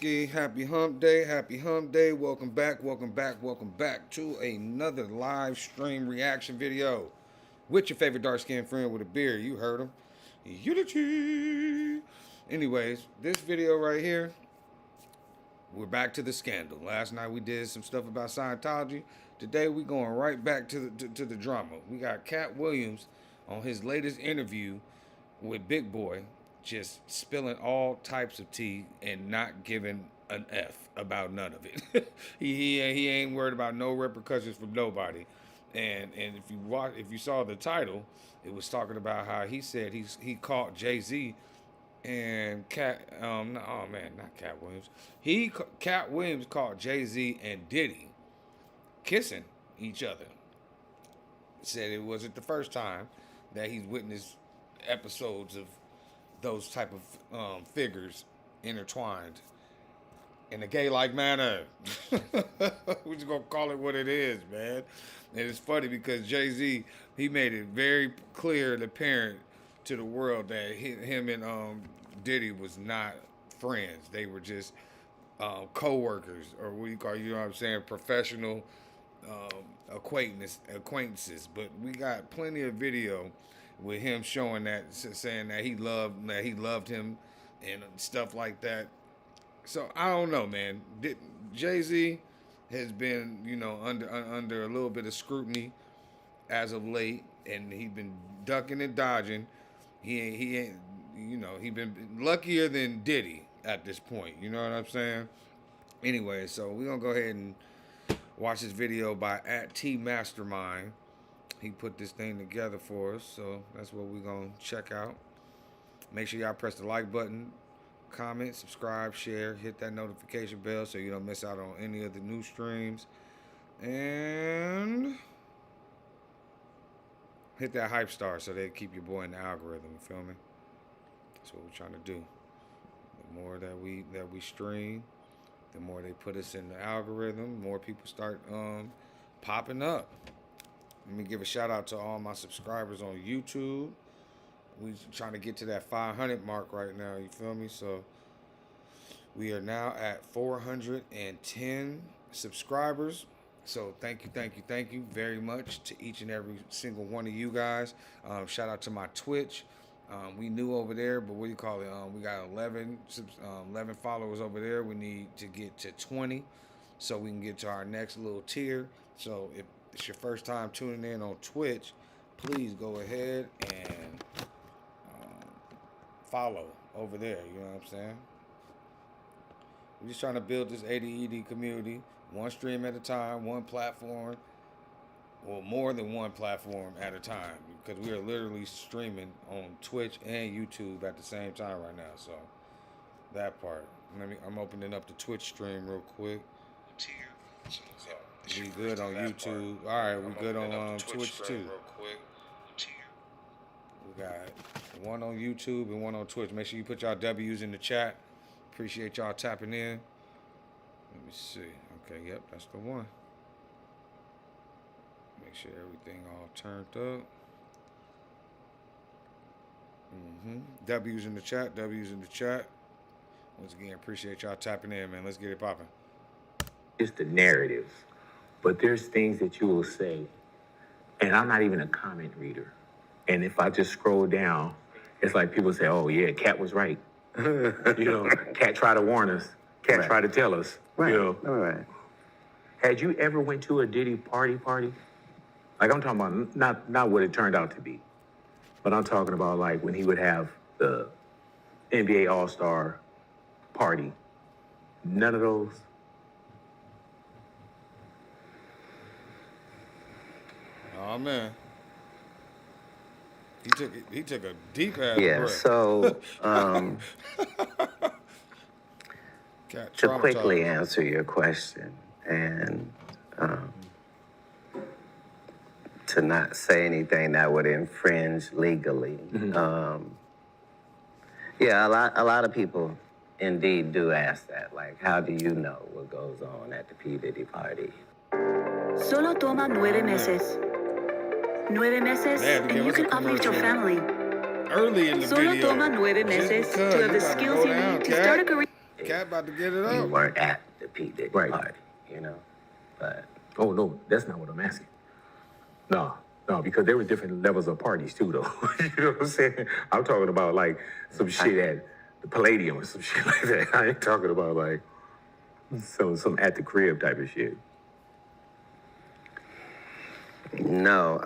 Darski. Happy hump day. Happy hump day. Welcome back. Welcome back. Welcome back to another live stream reaction video with your favorite dark skinned friend with a beard. You heard him. Unity. Anyways, this video right here, we're back to the scandal. Last night we did some stuff about Scientology. Today we going right back to the drama. We got Katt Williams on his latest interview with Big Boy, just spilling all types of tea and not giving an F about none of it. he ain't worried about no repercussions from nobody. And if you saw the title, it was talking about how he said he caught Jay-Z and Katt oh man, not Katt Williams. Katt Williams caught Jay-Z and Diddy kissing each other. Said it wasn't the first time that he's witnessed episodes of those type of figures intertwined in a gay-like manner. We're just gonna call it what it is, man. And it's funny because Jay-Z, he made it very clear and apparent to the world that him and Diddy was not friends. They were just co-workers, or what do you call, you know what I'm saying, professional acquaintances. But we got plenty of video with him showing that, saying that he loved him and stuff like that. So I don't know, man. Jay-Z has been, under a little bit of scrutiny as of late, and he's been ducking and dodging. He ain't, he been luckier than Diddy at this point. You know what I'm saying? Anyway, so we're gonna go ahead and watch this video by @TMastermind. He put this thing together for us, so that's what we're gonna check out. Make sure y'all press the like button, comment, subscribe, share, hit that notification bell so you don't miss out on any of the new streams, and hit that hype star so they keep your boy in the algorithm. You feel me? That's what we're trying to do. The more that we stream, the more they put us in the algorithm, more people start popping up. Let me give a shout out to all my subscribers on YouTube. We trying to get to that 500 mark right now, you feel me? So we are now at 410 subscribers. So thank you very much to each and every single one of you guys. Shout out to my Twitch. We new over there, but what do you call it? We got 11 followers over there. We need to get to 20 so we can get to our next little tier. So if it's your first time tuning in on Twitch, please go ahead and follow over there. You know what I'm saying? We're just trying to build this ADED community, one stream at a time, one platform, well, more than one platform at a time, because we are literally streaming on Twitch and YouTube at the same time right now. So that part. I'm opening up the Twitch stream real quick. We good on YouTube. All right, we good on Twitch too. We got one on YouTube and one on Twitch. Make sure you put y'all W's in the chat. Appreciate y'all tapping in. Let me see. Okay, yep, that's the one. Make sure everything all turned up. W's in the chat. W's in the chat. Once again, appreciate y'all tapping in, man. Let's get it popping. It's the narrative. But there's things that you will say, and I'm not even a comment reader. And if I just scroll down, it's like people say, oh, yeah, Katt was right. Katt tried to warn us. Katt tried to tell us. Right. All right. Had you ever went to a Diddy party? Like, I'm talking about not what it turned out to be, but I'm talking about, like, when he would have the NBA All-Star party. None of those? Oh man, he took a deep ass breath. So to quickly answer your question and to not say anything that would infringe legally. A lot of people indeed do ask that. Like, how do you know what goes on at the P. Diddy party? Solo toma 9 meses. 9 meses, and you can uplift your family. Early in the Solo video. toma 9 meses to have the skills you need to start a career. Katt about to get it you up. weren't at the P. Diddy Right. party, you know. But Oh, no, that's not what I'm asking. No, because there were different levels of parties too, though. You know what I'm saying? I'm talking about like some shit at the Palladium or some shit like that. I ain't talking about like some at the crib type of shit. no,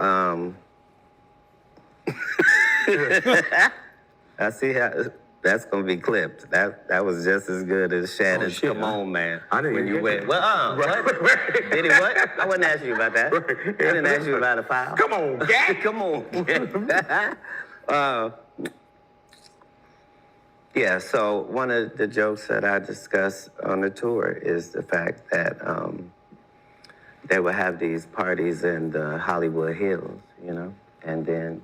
I see how that's gonna be clipped. That was just as good as Shannon's. shit, Come on, man. I didn't when even you get went, that. what? Did he what? I wasn't asking you about that. I didn't ask you about a file. Come on, Katt. Come on. Yeah, so one of the jokes that I discuss on the tour is the fact that they would have these parties in the Hollywood Hills, you know, and then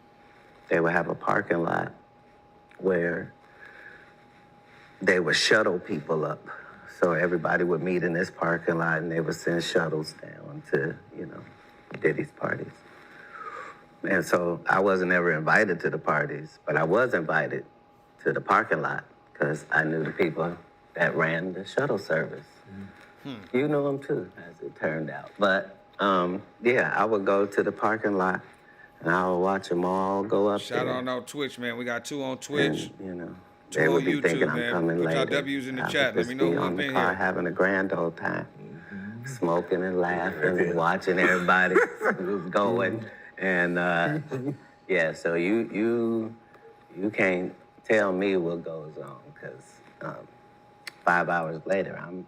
they would have a parking lot where they would shuttle people up. So everybody would meet in this parking lot and they would send shuttles down to, you know, Diddy's parties. And so I wasn't ever invited to the parties, but I was invited to the parking lot because I knew the people that ran the shuttle service. You know them too, as it turned out. But yeah, I would go to the parking lot and I would watch them all go up Shout there. out on Twitch, man. We got 2 on Twitch. And, you know, 2 they on would be YouTube, thinking I'm man. coming Put later. y'all W's in the I would chat. Let just me know be who on up the in car here. having a grand old time, smoking and laughing and watching everybody who's going. And yeah, so you can't tell me what goes on because 5 hours later I'm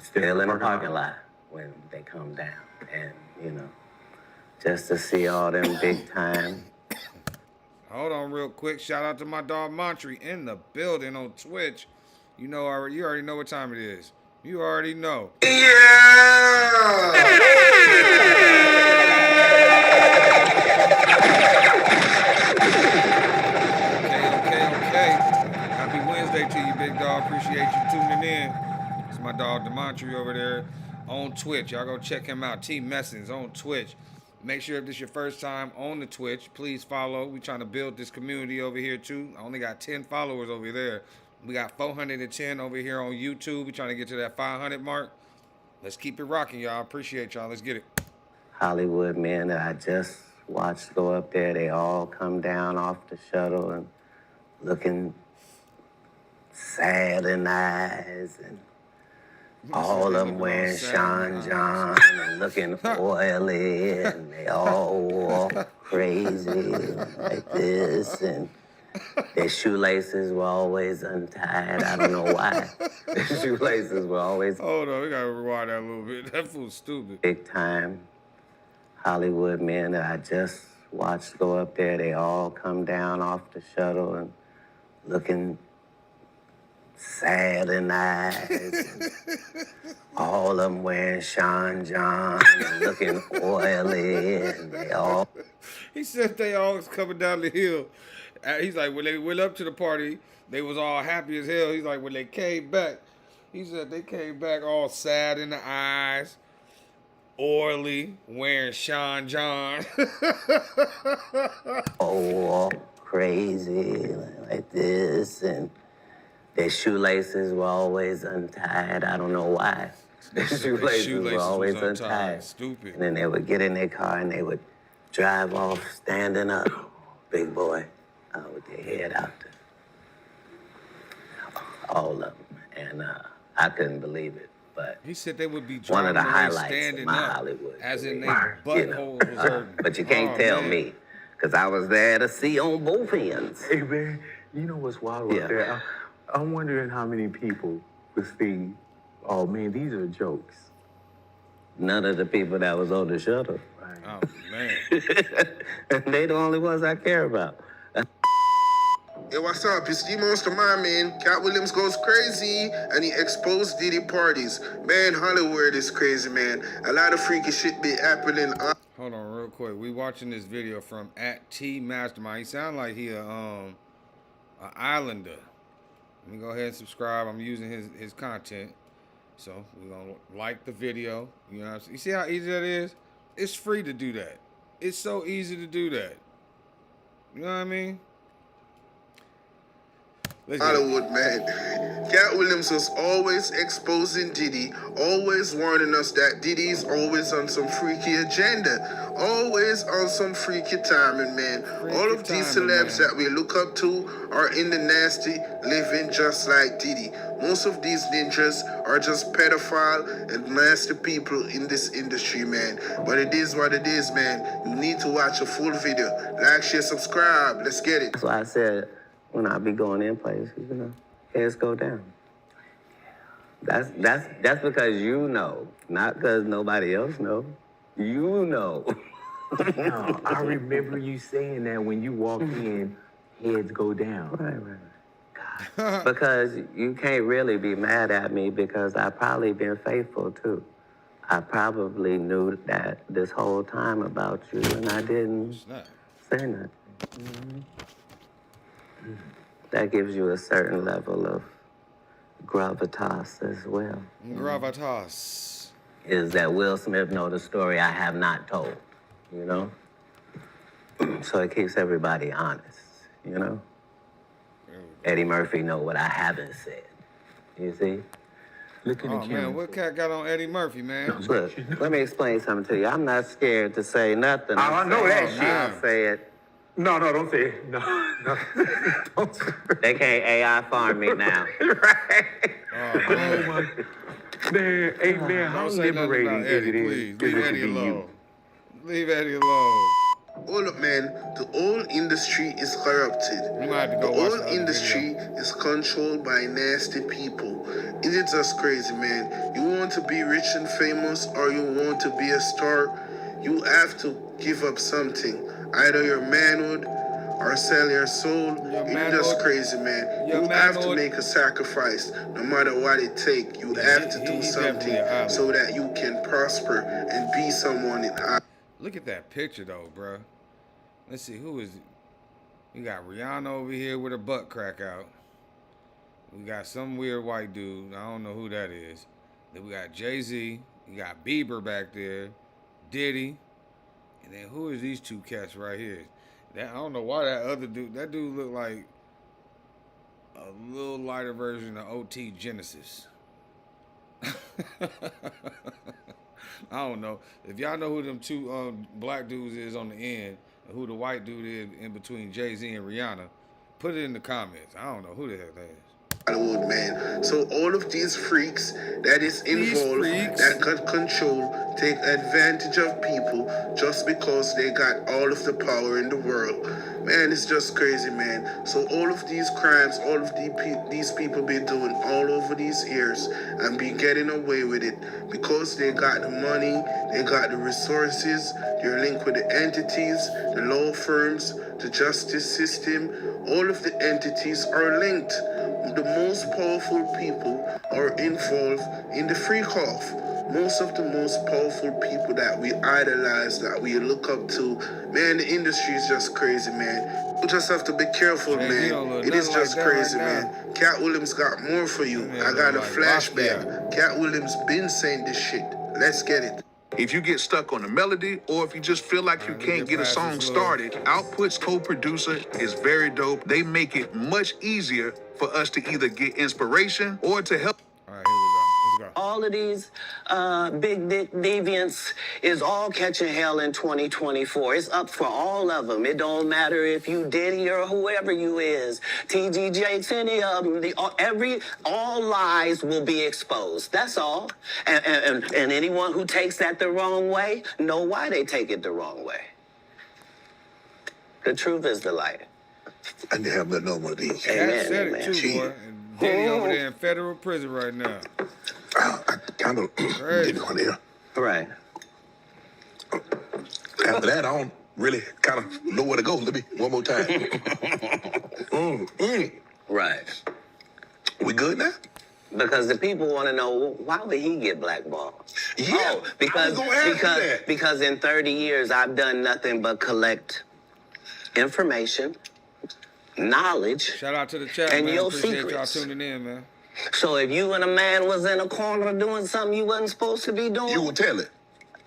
still in the parking lot when they come down, and you know, just to see all them big time. Hold on real quick. Shout out to my dog Montry in the building on Twitch. You know, you already know what time it is. You already know. Okay. Happy Wednesday to you, big dog. Appreciate you tuning in. It's my dog Demontry over there on Twitch. Y'all go check him out. T Messins on Twitch. Make sure if this is your first time on the Twitch, please follow. We trying to build this community over here too. I only got 10 followers over there. We got 410 over here on YouTube. We trying to get to that 500 mark. Let's keep it rocking, y'all. Appreciate y'all. Let's get it. Hollywood men that I just watched go up there, they all come down off the shuttle and looking sad in the eyes, and all of them wearing Sean John and looking oily, and they all walk crazy like this, and their shoelaces were always untied. I don't know why. Their shoelaces were always Hold on, we gotta rewind that a little bit. That fool's stupid. big time Hollywood men that I just watched go up there. They all come down off the shuttle and looking sad in the eyes. All of them wearing Sean John and looking oily, and they all. He said they all was coming down the hill. He's like, when they went up to the party, they was all happy as hell. He's like, when they came back, he said they came back all sad in the eyes, oily, wearing Sean John. all crazy like this, and their shoelaces were always untied. I don't know why. Their shoelaces were always untied. Stupid. And then they would get in their car and they would drive off standing up, big boy, with their head out there. All of them. And I couldn't believe it. But He said they would be one of driving the away highlights of standing my up, Hollywood as in career, their you know. butthole was hurting. But you can't tell man. me, because I was there to see on both ends. Hey, man, you know what's wild Yeah. about that? I'm wondering how many people would think, oh, man, these are jokes. None of the people that was on the shuttle. Right. Oh man. And they the only ones I care about. Hey, what's up? It's the Monster Man, man. Katt Williams goes crazy and he exposed Diddy parties. Man, Hollywood is crazy, man. A lot of freaky shit be happening. Hold on real quick. We watching this video from @TMastermind. He sound like he a islander. Let me go ahead and subscribe. I'm using his content. So we're gonna like the video. You know what I'm saying? You see how easy that is? It's free to do that. It's so easy to do that. You know what I mean? Hollywood, man. Katt Williams was always exposing Diddy, always warning us that Diddy's always on some freaky agenda, always on some freaky timing, man. All of these celebs that we look up to are in the nasty, living just like Diddy. Most of these ninjas are just pedophile and nasty people in this industry, man. But it is what it is, man. You need to watch a full video. Like, share, subscribe. Let's get it. That's why I said when I be going in places, you know, heads go down. That's because you know, not because nobody else know. You know. No, I remember you saying that when you walked in, heads go down. Right. Because you can't really be mad at me because I probably been faithful too. I probably knew that this whole time about you and I didn't say nothing. Mm-hmm. That gives you a certain level of gravitas as well. Gravitas. Is that Will Smith know the story I have not told, you know? So it keeps everybody honest, you know? Eddie Murphy know what I haven't said, you see? Look at the Oh, man, what Katt got on Eddie Murphy, man? Look, let me explain something to you. I'm not scared to say nothing. I know that shit. I'll say it. No, don't say it. No. Don't say it. They can't AI farm me now. Right. Oh, man. Man, hey, man, how Don't say nothing liberating about is Eddie, it please. is Leave to Eddie be alone. you? Leave Eddie alone. Hold up, man. The whole industry is corrupted. You might have to The go watch whole the other industry is controlled by nasty people. It is just crazy, man. You want to be rich and famous or you want to be a star, you have to give up something. Either your manhood or sell your soul. It's just crazy, man. You have to make a sacrifice no matter what it takes. You have to do something so that you can prosper and be someone in high. Look at that picture, though, bro. Let's see, who is it? We got Rihanna over here with her butt crack out. We got some weird white dude. I don't know who that is. Then we got Jay-Z. We got Bieber back there. Diddy. And then who is these two cats right here? I don't know why that other dude. That dude looked like a little lighter version of OT Genesis. I don't know. If y'all know who them two black dudes is on the end, and who the white dude is in between Jay-Z and Rihanna, put it in the comments. I don't know who the heck that is. Hollywood, man. So all of these freaks that is involved, that can control, take advantage of people just because they got all of the power in the world. Man, it's just crazy, man. So all of these crimes, all of these people been doing all over these years and be getting away with it because they got the money, they got the resources, they're linked with the entities, the law firms, the justice system. All of the entities are linked. The most powerful people are involved in the freak-off. Most of the most powerful people that we idolize, that we look up to, man, the industry is just crazy, man. You just have to be careful, man. It is just crazy, man. Katt Williams got more for you. I got a flashback. Katt Williams been saying this shit. Let's get it. If you get stuck on a melody or if you just feel like you can't get a song started, Output's co-producer is very dope. They make it much easier for us to either get inspiration or to help. All right, here we go. Let's go. All of these big dick deviants is all catching hell in 2024. It's up for all of them. It don't matter if you Diddy or whoever you is. TG Jakes, any of them. All lies will be exposed. That's all. And anyone who takes that the wrong way, know why they take it the wrong way. The truth is the light. I didn't have nothing on one of these. Katt said it too, boy. And Diddy over there in federal prison right now. I kind of didn't on there. Right. After that, I don't really kind of know where to go. Let me one more time. Right. We good now? Because the people want to know, why would he get blackballed? Yeah, Oh, because in 30 years, I've done nothing but collect information, knowledge, Shout out to the chat, and man. your Appreciate secrets. y'all tuning in, man. So if you and a man was in a corner doing something you wasn't supposed to be doing, You will tell it.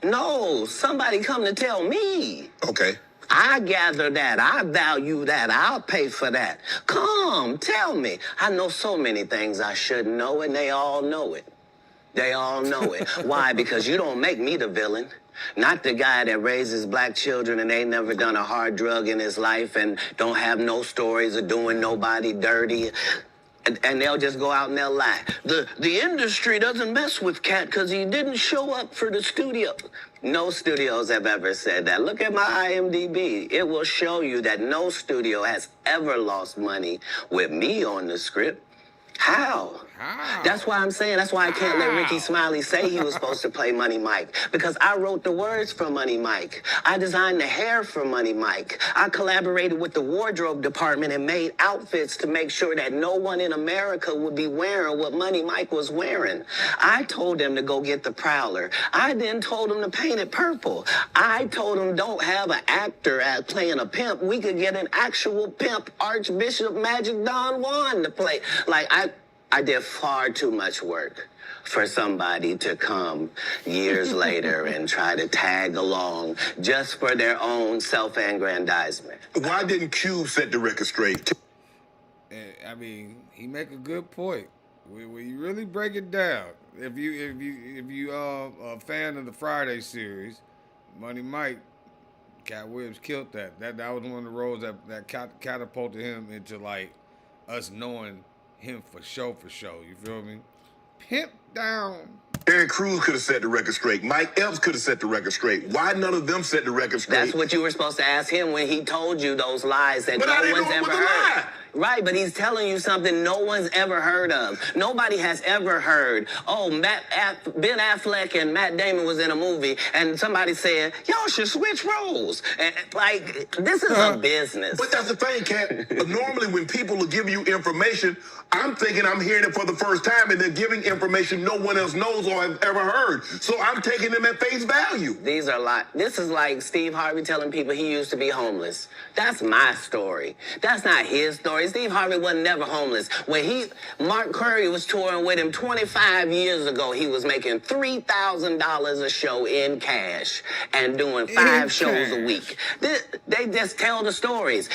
no, somebody come to tell me. Okay. I gather that. I value that. I'll pay for that. Come, tell me. I know so many things I shouldn't know, and they all know it. They all know it. Why? Because you don't make me the villain. Not the guy that raises black children and ain't never done a hard drug in his life and don't have no stories of doing nobody dirty. And they'll just go out and they'll lie. The industry doesn't mess with Katt because he didn't show up for the studio. No studios have ever said that. Look at my IMDb. It will show you that no studio has ever lost money with me on the script. How? That's why I'm saying, that's why I can't let Ricky Smiley say he was supposed to play Money Mike. Because I wrote the words for Money Mike. I designed the hair for Money Mike. I collaborated with the wardrobe department and made outfits to make sure that no one in America would be wearing what Money Mike was wearing. I told him to go get the Prowler. I then told him to paint it purple. I told him don't have an actor playing a pimp. We could get an actual pimp, Archbishop Magic Don Juan to play. Like, I did far too much work for somebody to come years later and try to tag along just for their own self-aggrandizement. Why didn't Cube set the record straight? I mean, he make a good point. When you really break it down, if you a fan of the Friday series, Money Mike, Katt Williams killed that. That was one of the roles that catapulted him into like us knowing him for show. You feel me? Pimp down. Eric Cruz could have set the record straight. Mike Epps could have set the record straight. Why none of them set the record straight? That's what you were supposed to ask him when he told you those lies that But I no didn't one's know it ever was a heard. lie. Right, but he's telling you something no one's ever heard of. Nobody has ever heard, oh, Ben Affleck and Matt Damon was in a movie, and somebody said, y'all should switch roles. And, like, this is a business. But that's the thing, Katt. Normally when people will give you information, I'm thinking I'm hearing it for the first time, and they're giving information no one else knows or have ever heard. So I'm taking them at face value. These are like, this is like Steve Harvey telling people he used to be homeless. That's my story. That's not his story. Steve Harvey wasn't never homeless. When Mark Curry was touring with him 25 years ago, he was making $3,000 a show in cash and doing 5 shows a week. They just tell the stories.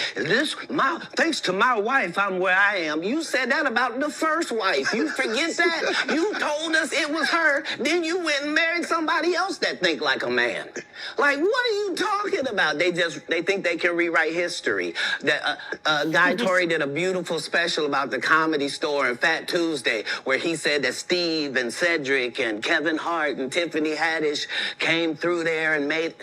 Thanks to my wife, I'm where I am. You said that about the first wife. You forget that? You told us it was her. Then you went and married somebody else that think like a man. Like, what are you talking about? They think they can rewrite history. Guy Torrey did a beautiful special about the Comedy Store and Fat Tuesday, where he said that Steve and Cedric and Kevin Hart and Tiffany Haddish came through there and made...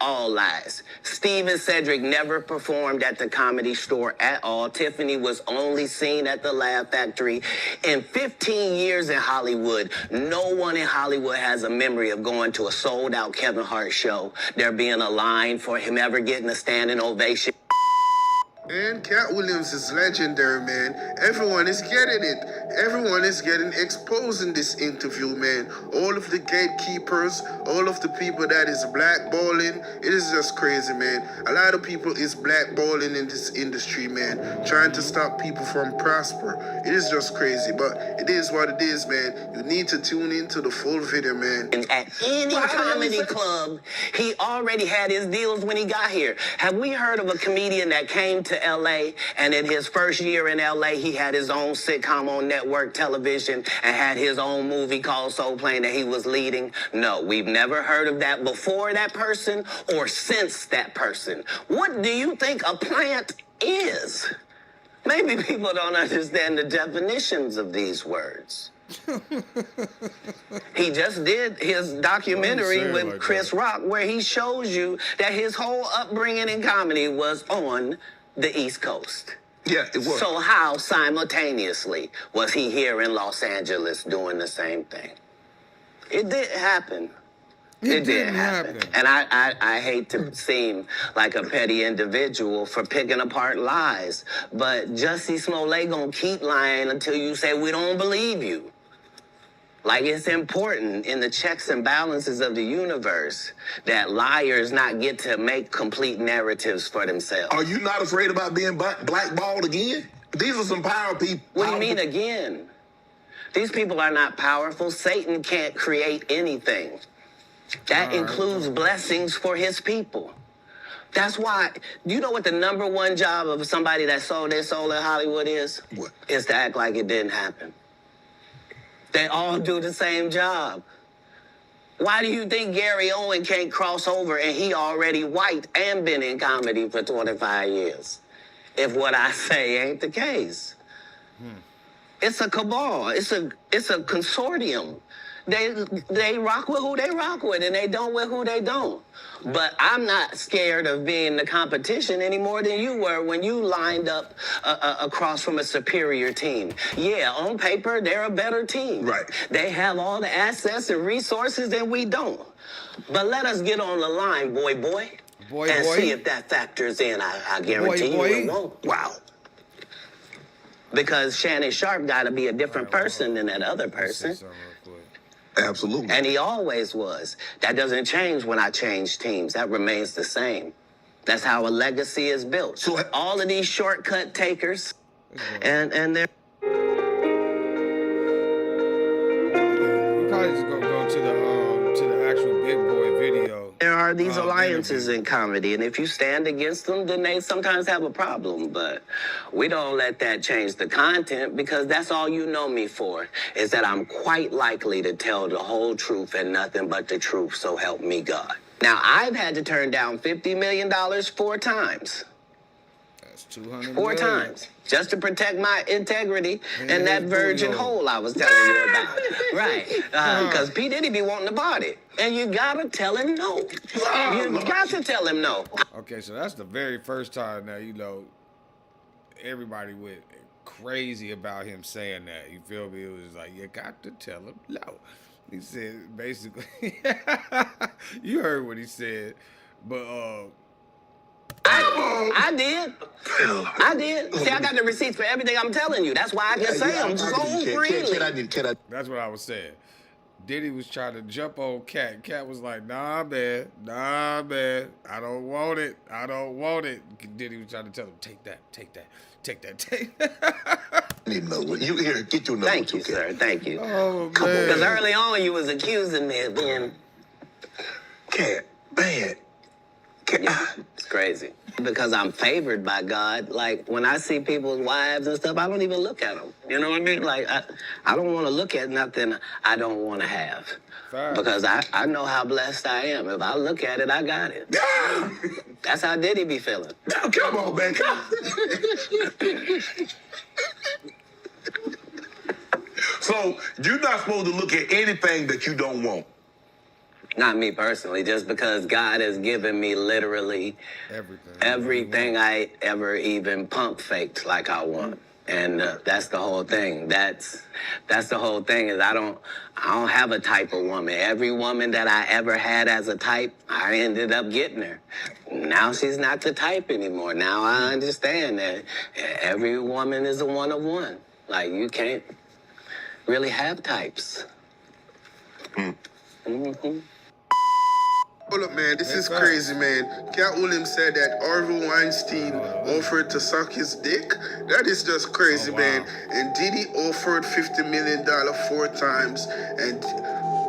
All lies. Steve and Cedric never performed at the Comedy Store at all. Tiffany was only seen at the Laugh Factory. In 15 years in Hollywood, no one in Hollywood has a memory of going to a sold-out Kevin Hart show, there being a line for him ever getting a standing ovation. Man, Katt Williams is legendary, man. Everyone is getting it. Everyone is getting exposed in this interview, man. All of the gatekeepers, all of the people that is blackballing, it is just crazy, man. A lot of people is blackballing in this industry, man, trying to stop people from prosper. It is just crazy, but it is what it is, man. You need to tune into the full video, man. At any comedy club, he already had his deals when he got here. Have we heard of a comedian that came to LA and in his first year in LA, he had his own sitcom on network television and had his own movie called Soul Plane that he was leading? No, we've never heard of that before that person or since that person. What do you think a plant is? Maybe people don't understand the definitions of these words. He just did his documentary with like Chris Rock where he shows you that his whole upbringing in comedy was on the East Coast. Yeah, it was. So how simultaneously was he here in Los Angeles doing the same thing? It did happen. It did happen. And I hate to seem like a petty individual for picking apart lies, but Jussie Smollett gonna keep lying until you say we don't believe you. Like, it's important in the checks and balances of the universe that liars not get to make complete narratives for themselves. Are you not afraid about being blackballed again? These are some power people. What do you mean again? These people are not powerful. Satan can't create anything. That includes blessings for his people. That's why, you know what the number one job of somebody that sold their soul in Hollywood is? What? Is to act like it didn't happen. They all do the same job. Why do you think Gary Owen can't cross over and he already white and been in comedy for 25 years? If what I say ain't the case. It's a cabal. It's a consortium. They rock with who they rock with and they don't with who they don't. But I'm not scared of being the competition any more than you were when you lined up across from a superior team. Yeah, on paper, they're a better team. Right. They have all the assets and resources that we don't. But let us get on the line, boy, and see if that factors in. I guarantee you it won't. Wow. Because Shannon Sharp got to be a different person than that other person. Absolutely. And he always was. That doesn't change when I change teams. That remains the same. That's how a legacy is built. So all of these shortcut takers, and they're... We probably just gonna go to the actual Big Boy video. There are these alliances in comedy, and if you stand against them, then they sometimes have a problem. But we don't let that change the content, because that's all you know me for, is that I'm quite likely to tell the whole truth and nothing but the truth, so help me God. Now, I've had to turn down $50 million 4 times. That's 200 4 million. times, just to protect my integrity and that virgin hole I was telling you about. Right, because P. Diddy be wanting to party, and you gotta tell him no. You got to tell him no. Okay, so that's the very first time that, you know, everybody went crazy about him saying that. You feel me? It was like, you got to tell him no. He said, basically, you heard what he said, but, I did. I did. See, I got the receipts for everything I'm telling you. That's why I can say them so freely. That's what I was saying. Diddy was trying to jump on Katt. Katt was like, nah, man. I don't want it. Diddy was trying to tell him, take that. Need another one. You here? Get you another. Thank you, sir. Thank you. Oh, Come on. man. Because early on, you was accusing me of being... Katt, bad. Yeah, it's crazy. Because I'm favored by God. Like, when I see people's wives and stuff, I don't even look at them. You know what I mean? Like, I don't want to look at nothing I don't want to have. Fair. Because I know how blessed I am. If I look at it, I got it. That's how Diddy be feeling. Now, come on, man. So, you're not supposed to look at anything that you don't want. Not me personally, just because God has given me literally everything I ever even pump faked like I want. And that's the whole thing. That's the whole thing, is I don't have a type of woman. Every woman that I ever had as a type, I ended up getting her. Now she's not the type anymore. Now I understand that every woman is a one of one. Like, you can't really have types. Mm-hmm. Hold up, man. This is crazy, man. Katt Williams said that Harvey Weinstein offered to suck his dick. That is just crazy, man. And Diddy offered $50 million 4 times, and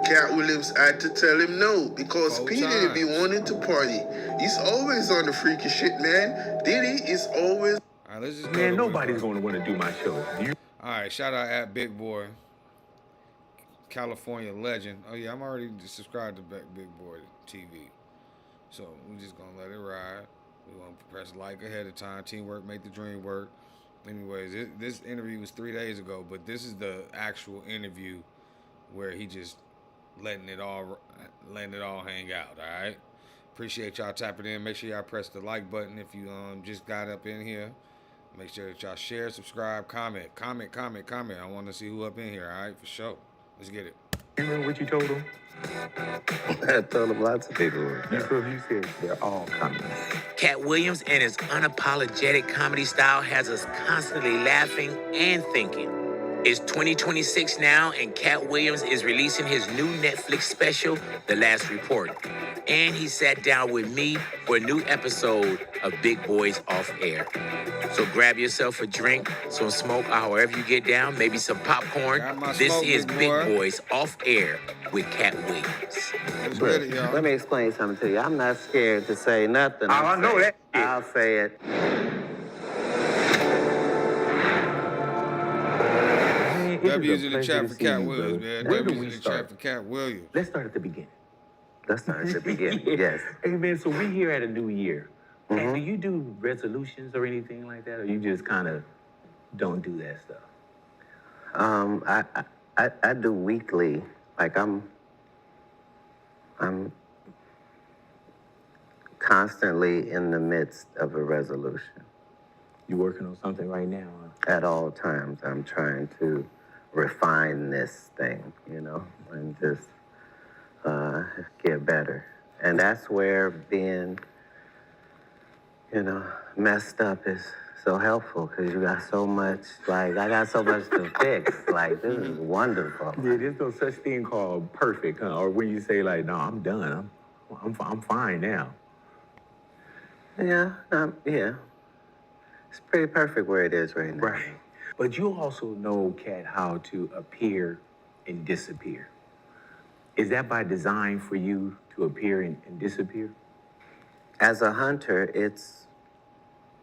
Katt Williams had to tell him no, because P. Diddy be wanting to party. He's always on the freaky shit, man. Diddy is always... All right, let's just Man, nobody's going to want to do my show. All right, shout out at Big Boy, California legend. Oh yeah, I'm already subscribed to Big Boy TV, so we're just gonna let it ride. We want to press like ahead of time. Teamwork make the dream work. Anyways, this interview was 3 days ago, but this is the actual interview where he just letting it all hang out. All right, appreciate y'all tapping in. Make sure y'all press the like button if you just got up in here. Make sure that y'all share, subscribe, comment. I want to see who up in here. All right, for sure. Let's get it. You remember what you told him? I told him lots of people. You said they're all communists. Katt Williams and his unapologetic comedy style has us constantly laughing and thinking. It's 2026 now, and Katt Williams is releasing his new Netflix special, The Last Report. And he sat down with me for a new episode of Big Boys Off Air. So grab yourself a drink, some smoke, or however you get down, maybe some popcorn. Got my This smoke, is big Big boy. Boys Off Air with Katt Williams. Let's get it, y'all. Let me explain something to you. I'm not scared to say nothing. I know that. I'll say it. W's in the chat for Katt Williams, man. Where do W's we in the start? chat for Katt Williams. Let's start at the beginning. Let's start at the beginning. Yes. Hey, man, so we here at a new year. And Mhm. do you do resolutions or anything like that? Or you just kind of don't do that stuff? I do weekly. Like I'm constantly in the midst of a resolution. You working on something right now? At all times, I'm trying to refine this thing, and just get better. And that's where being, messed up is so helpful because you got so much, I got so much to fix. Like, this is wonderful. Yeah, there's no such thing called perfect, huh? Or when you say like, no, I'm done. I'm fine now. Yeah. It's pretty perfect where it is right now. Right. But you also know, Katt, how to appear and disappear. Is that by design for you to appear and disappear? As a hunter, it's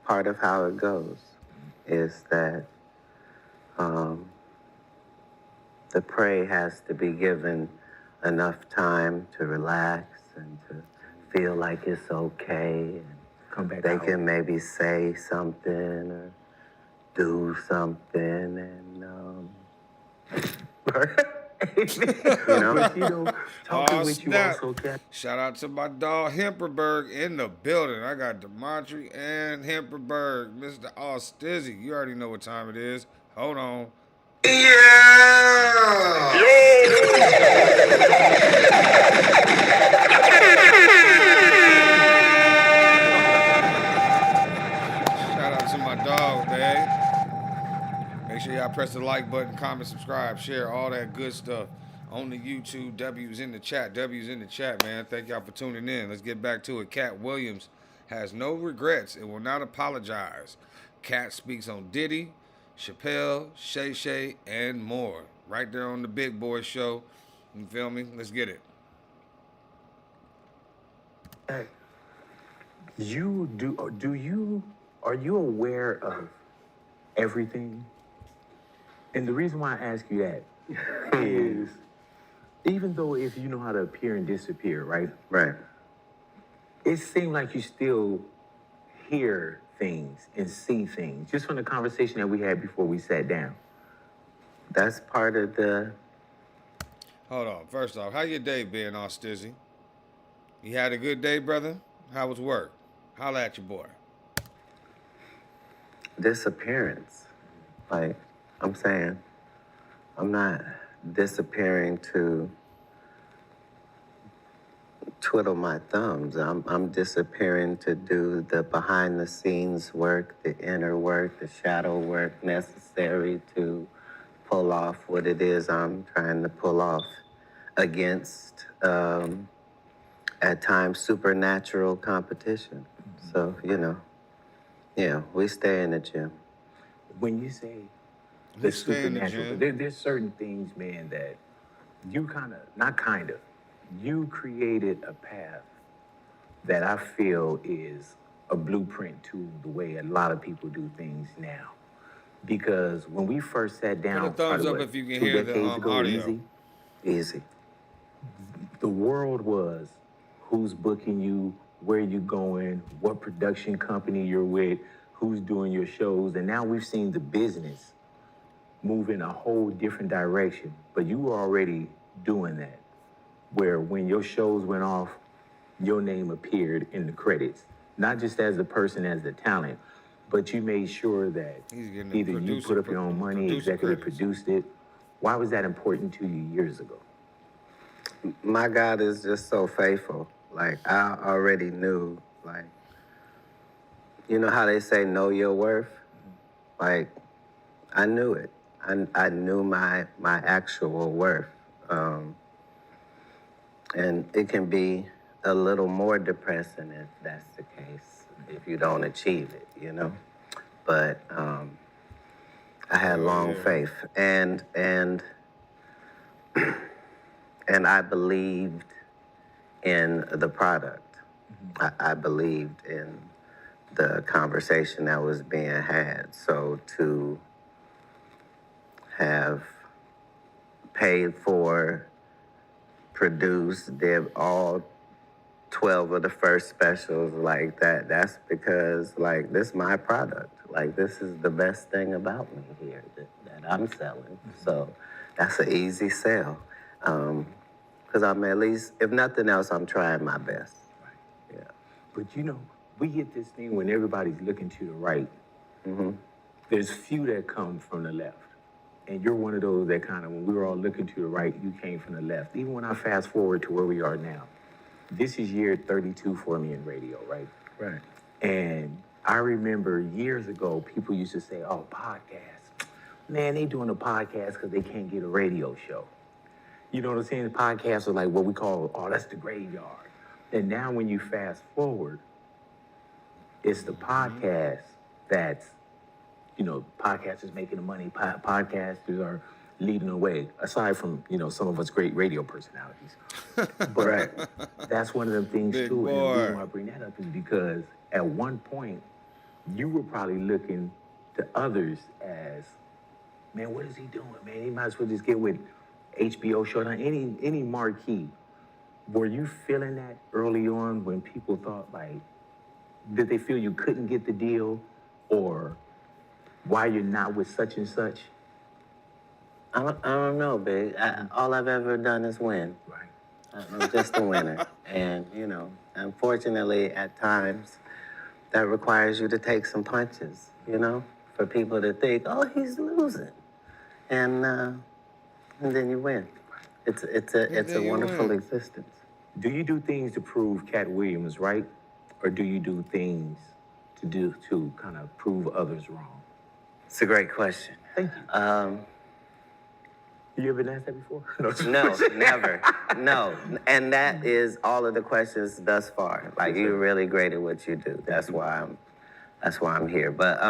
part of how it goes, is that the prey has to be given enough time to relax and to feel like it's okay. And Come back they out. can maybe say something or do something, and talking Oh, with you snap. also, Katt. Shout out to my dog Hemperberg in the building. I got Demontry and Hemperberg. Mr. Stizzy. You already know what time it is. Hold on. Shout out to my dog, man. Make sure y'all press the like button, comment, subscribe, share, all that good stuff on the YouTube. W's in the chat. W's in the chat, man. Thank y'all for tuning in. Let's get back to it. Katt Williams has no regrets and will not apologize. Katt speaks on Diddy, Chappelle, Shay Shay, and more. Right there on the Big Boy Show. You feel me? Let's get it. Hey, are you aware of everything? And the reason why I ask you that is, even though if you know how to appear and disappear, right? Right. It seemed like you still hear things and see things, just from the conversation that we had before we sat down. That's part of the... Hold on. First off, how your day been, Stizzy? You had a good day, brother? How was work? Holla at your boy. disappearance. Like I'm saying, I'm not disappearing to twiddle my thumbs. I'm disappearing to do the behind the scenes work, the inner work, the shadow work necessary to pull off what it is I'm trying to pull off against, at times, supernatural competition. So, yeah, we stay in the gym. When you say We the stay in the supernatural, gym. there's certain things, man, that you you created a path that I feel is a blueprint to the way a lot of people do things now. Because when we first sat down, Put a thumbs probably, up what, if you can 2 hear the decades ago, audio. Easy. the world was who's booking you, where you going, what production company you're with, who's doing your shows. And now we've seen the business move in a whole different direction. But you were already doing that, where when your shows went off, your name appeared in the credits, not just as the person, as the talent, but you made sure that He's getting the either you producer- put up your own money, producer executive credits. produced it. Why was that important to you years ago? My God is just so faithful. Like, I already knew, like, you know how they say know your worth? Like, I knew it. I knew my actual worth. And it can be a little more depressing if that's the case, if you don't achieve it, you know. But I had long faith, and I believed in the product. I believed in the conversation that was being had. So to have paid for, produced, did all 12 of the first specials like that, that's because, like, this is my product. Like, this is the best thing about me here that I'm selling. So that's an easy sell. Because I'm at least, if nothing else, I'm trying my best. Yeah. But you know, we get this thing when everybody's looking to the right. There's few that come from the left. And you're one of those that kind of, when we were all looking to the right, you came from the left. Even when I fast forward to where we are now, this is year 32 for me in radio, right? Right. And I remember years ago, people used to say, oh, podcasts. Man, they doing a podcast because they can't get a radio show. You know what I'm saying? The podcasts are like what we call, oh, that's the graveyard. And now when you fast forward, it's the podcast that's, you know, podcasters making the money. Podcasters are leading the way, aside from, you know, some of us great radio personalities. But that's one of the things, Big too. boy. And the reason why I bring that up is because at one point, you were probably looking to others as, man, what is he doing, man? He might as well just get with HBO show, any marquee. Were you feeling that early on when people thought, like, did they feel you couldn't get the deal, or why you're not with such and such? I don't know, Big. All I've ever done is win. Right. I'm just a winner. And, you know, unfortunately, at times, that requires you to take some punches, you know, for people to think, oh, he's losing. And then you win. It's a wonderful existence. Do you do things to prove Katt Williams right, or do you do things to kind of prove others wrong? It's a great question. Thank you. You ever been asked that before? No, never. No. And that is all of the questions thus far. Like, you're really great at what you do. That's why I'm here. But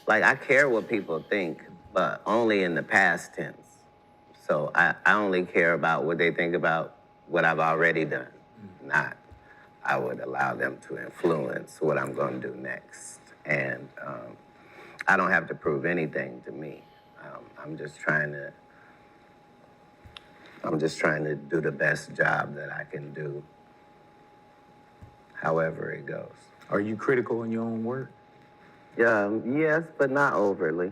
like, I care what people think, but only in the past tense. So I only care about what they think about what I've already done. Not I would allow them to influence what I'm going to do next. And I don't have to prove anything to me. I'm just trying to do the best job that I can do, however it goes. Are you critical in your own work? Yes, but not overly.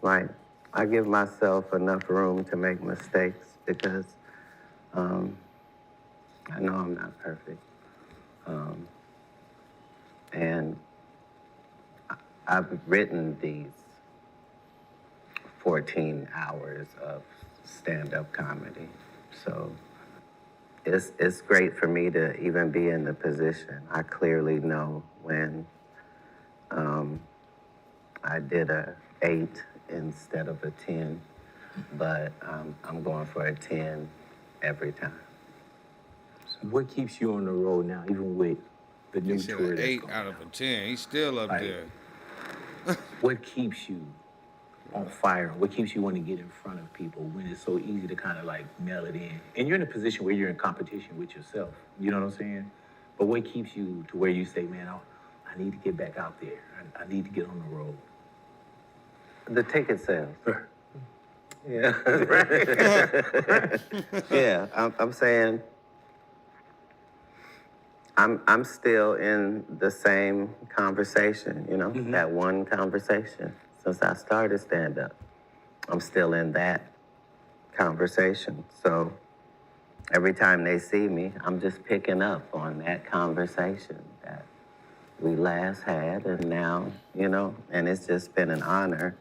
Like, I give myself enough room to make mistakes because I know I'm not perfect. And I've written these 14 hours of stand-up comedy. So it's great for me to even be in the position. I clearly know when I did a 8 instead of a 10, but I'm going for a 10 every time. So what keeps you on the road now, even with the new He said tour an that's 8 going out on? of a 10. He's still up there. What keeps you on fire? What keeps you wanting to get in front of people when it's so easy to kind of like mail it in? And you're in a position where you're in competition with yourself. You know what I'm saying? But what keeps you to where you say, man, I need to get back out there. I need to get on the road. The ticket sales. Sure. Yeah. Yeah, I'm saying I'm still in the same conversation, you know, that one conversation. Since I started stand-up, I'm still in that conversation. So every time they see me, I'm just picking up on that conversation that we last had, and now, you know, and it's just been an honor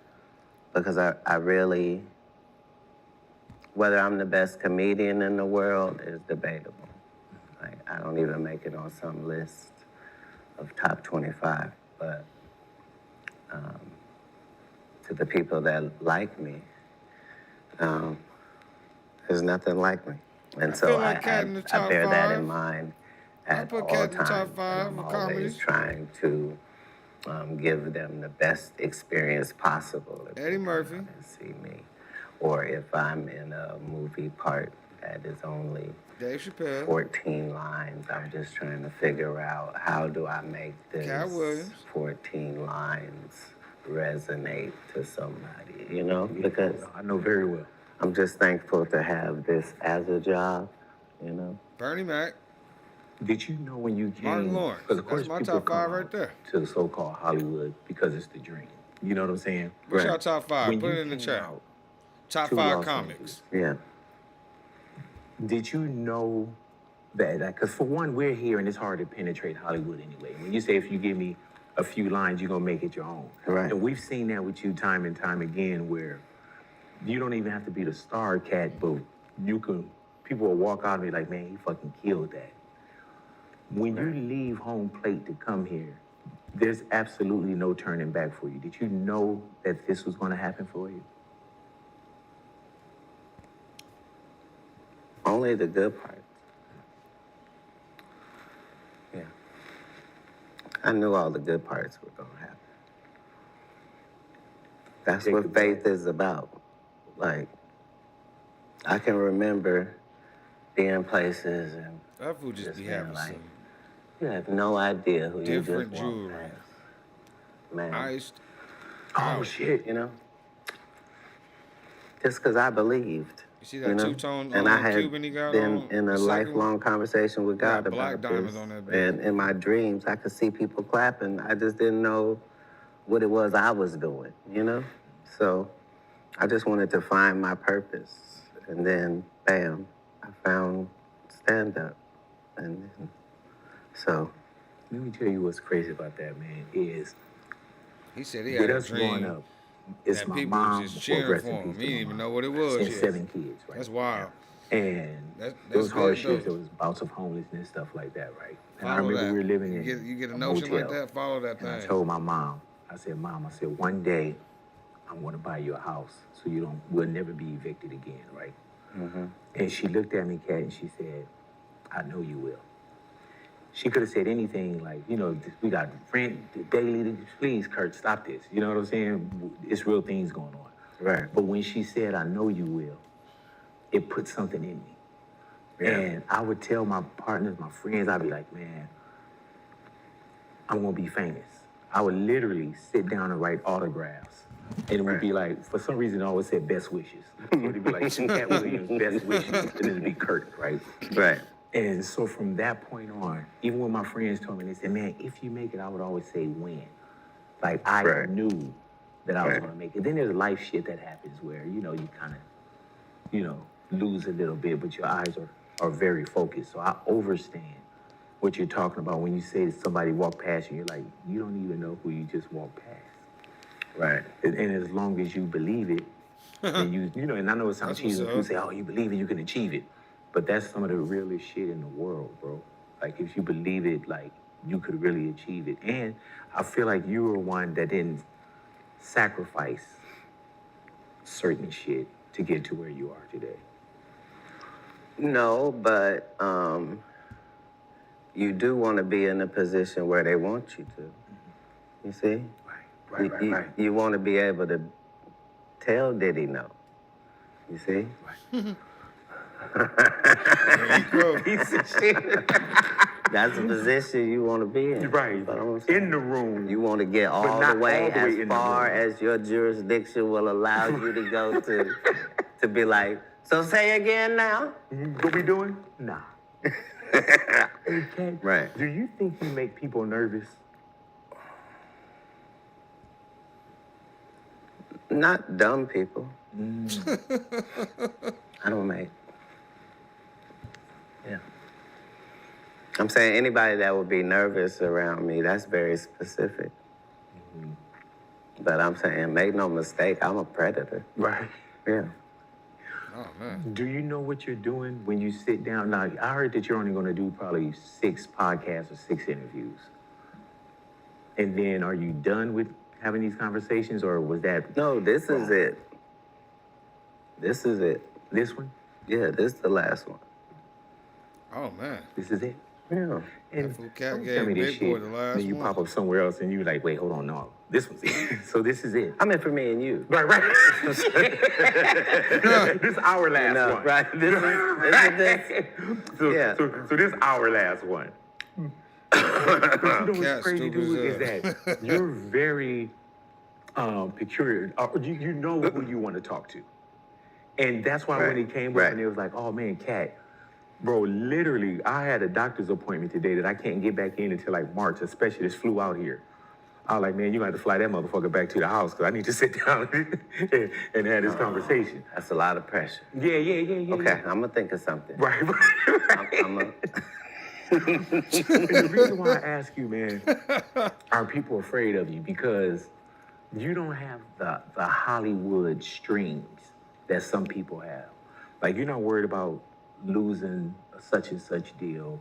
because I really, whether I'm the best comedian in the world is debatable. Like, I don't even make it on some list of top 25, but to the people that like me, there's nothing like me. And I so feel like Katt in the I top bear that in five. mind I at put all Katt in the top times. And five I'm of always comedies. trying to give them the best experience possible if Eddie they come Murphy. out and see me. Or if I'm in a movie part that is only Dave Chappelle. 14 lines, I'm just trying to figure out how do I make Katt this Williams. 14 lines resonate to somebody, you know? Because I know very well. I'm just thankful to have this as a job, you know? Bernie Mac. Did you know when you came? Martin Lawrence. Because of course That's my people top five come right out there. to so-called Hollywood because it's the dream. You know what I'm saying? What's Right. your top five? When Put you it in the came chat. out Top to five Los comics. Yeah. Did you know that? Because for one, we're here and it's hard to penetrate Hollywood anyway. When you say if you give me a few lines, you're gonna make it your own. Right. And we've seen that with you time and time again, where you don't even have to be the star, Katt, but you can. People will walk out and be like, "Man, he fucking killed that." When you leave home plate to come here, there's absolutely no turning back for you. Did you know that this was going to happen for you? Only the good parts. Yeah. I knew all the good parts were going to happen. That's Take what it faith is about. Like, I can remember being places and That food just be having like, some you have no idea who you different just walked jewelry. past. Man, Iced. Oh, shit. you know? Just because I believed. You see that know? two-tone And I had Cuban he got been on? in The a second lifelong conversation with God got black about diamonds this. on that bitch. And in my dreams, I could see people clapping. I just didn't know what it was I was doing, you know? So I just wanted to find my purpose. And then, bam, I found stand-up. And then, so. Let me tell you what's crazy about that, man, is He said he with had a us growing dream up, it's that my people mom, was just before cheering rest for in him. peace He to didn't my even mom, know what it was. and yet. 7 kids, right? That's wild. And That's those good, hardships, though. there was bouts of homelessness, stuff like that, right? And I Follow remember that. we were living You in get a a notion like motel, that, follow that and I thing. told my mom, I said, one day I'm going to buy you a house so we'll never be evicted again, right? Mm-hmm. And she looked at me, Katt, and she said, I know you will. She could have said anything like, you know, we got rent daily, please, Kurt, stop this. You know what I'm saying? It's real things going on. Right. But when she said, I know you will, it put something in me. Yeah. And I would tell my partners, my friends, I'd be like, man, I'm gonna be famous. I would literally sit down and write autographs. And it would be like, for some reason, I always said best wishes. So it'd be like, Katt Williams, best wishes. And it'd be Kurt, right? Right. And so from that point on, even when my friends told me, they said, man, if you make it, I would always say when. Like, I knew that I was gonna make it. Then there's life shit that happens where, you know, you kind of, you know, lose a little bit, but your eyes are very focused. So I understand what you're talking about when you say somebody walked past you, you're like, you don't even know who you just walked past. Right. And as long as you believe it, and you know, and I know it sounds That's what's cheesy when up. people say, oh, you believe it, you can achieve it. But that's some of the realest shit in the world, bro. Like, if you believe it, like, you could really achieve it. And I feel like you were one that didn't sacrifice certain shit to get to where you are today. No, but you do want to be in a position where they want you to. You see? Right. You want to be able to tell Diddy no. You see? Piece of shit. That's the position you want to be in. Right. But I'm saying, In the room. you want to get all not the way all the way as in the far room. as your jurisdiction will allow you to go to be like, so say again now? What we doing? Nah. Hey, Katt, Right. do you think you make people nervous? Not dumb people. I don't make. Yeah. I'm saying anybody that would be nervous around me, that's very specific. But I'm saying, make no mistake, I'm a predator. Right. Yeah. Oh, man. Do you know what you're doing when you sit down? Now, I heard that you're only going to do probably 6 podcasts or 6 interviews. And then are you done with having these conversations, or was that... No, this is it. This is it. This one? Yeah, this is the last one. Oh man. This is it. Yeah. And That fool Katt don't tell me gave this Big Boy shit. the Then last you one. pop up somewhere else and you like, wait, hold on, no, this one's it. So this is it. I meant for me and you. Right. This is our last one. Right. This. So this is our last one. But you know what's Katt crazy, stupid dude, as is that you're very peculiar. You know who you want to talk to. And that's why when he came up and it was like, oh man, Katt, bro, literally, I had a doctor's appointment today that I can't get back in until like March, especially this flew out here. I was like, man, you gonna have to fly that motherfucker back to the house because I need to sit down and have this conversation. That's a lot of pressure. Yeah. Okay, I'm gonna think of something. Right. I'm And the reason why I ask you, man, are people afraid of you? Because you don't have the Hollywood strings that some people have. Like, you're not worried about losing a such and such deal.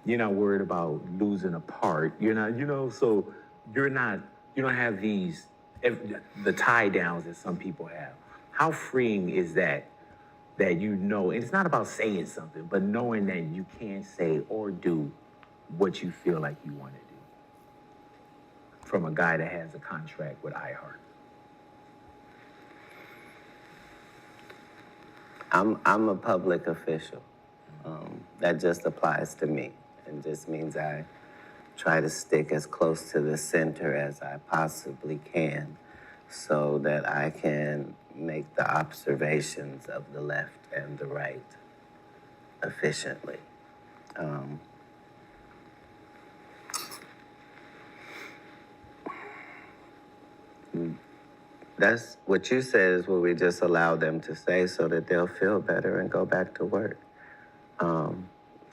You're not worried about losing a part. You're not, so you don't have the tie downs that some people have. How freeing is that and it's not about saying something, but knowing that you can say or do what you feel like you want to do from a guy that has a contract with iHeart. I'm a public official. That just applies to me, and just means I try to stick as close to the center as I possibly can so that I can make the observations of the left and the right efficiently. That's what you said is what we just allow them to say so that they'll feel better and go back to work.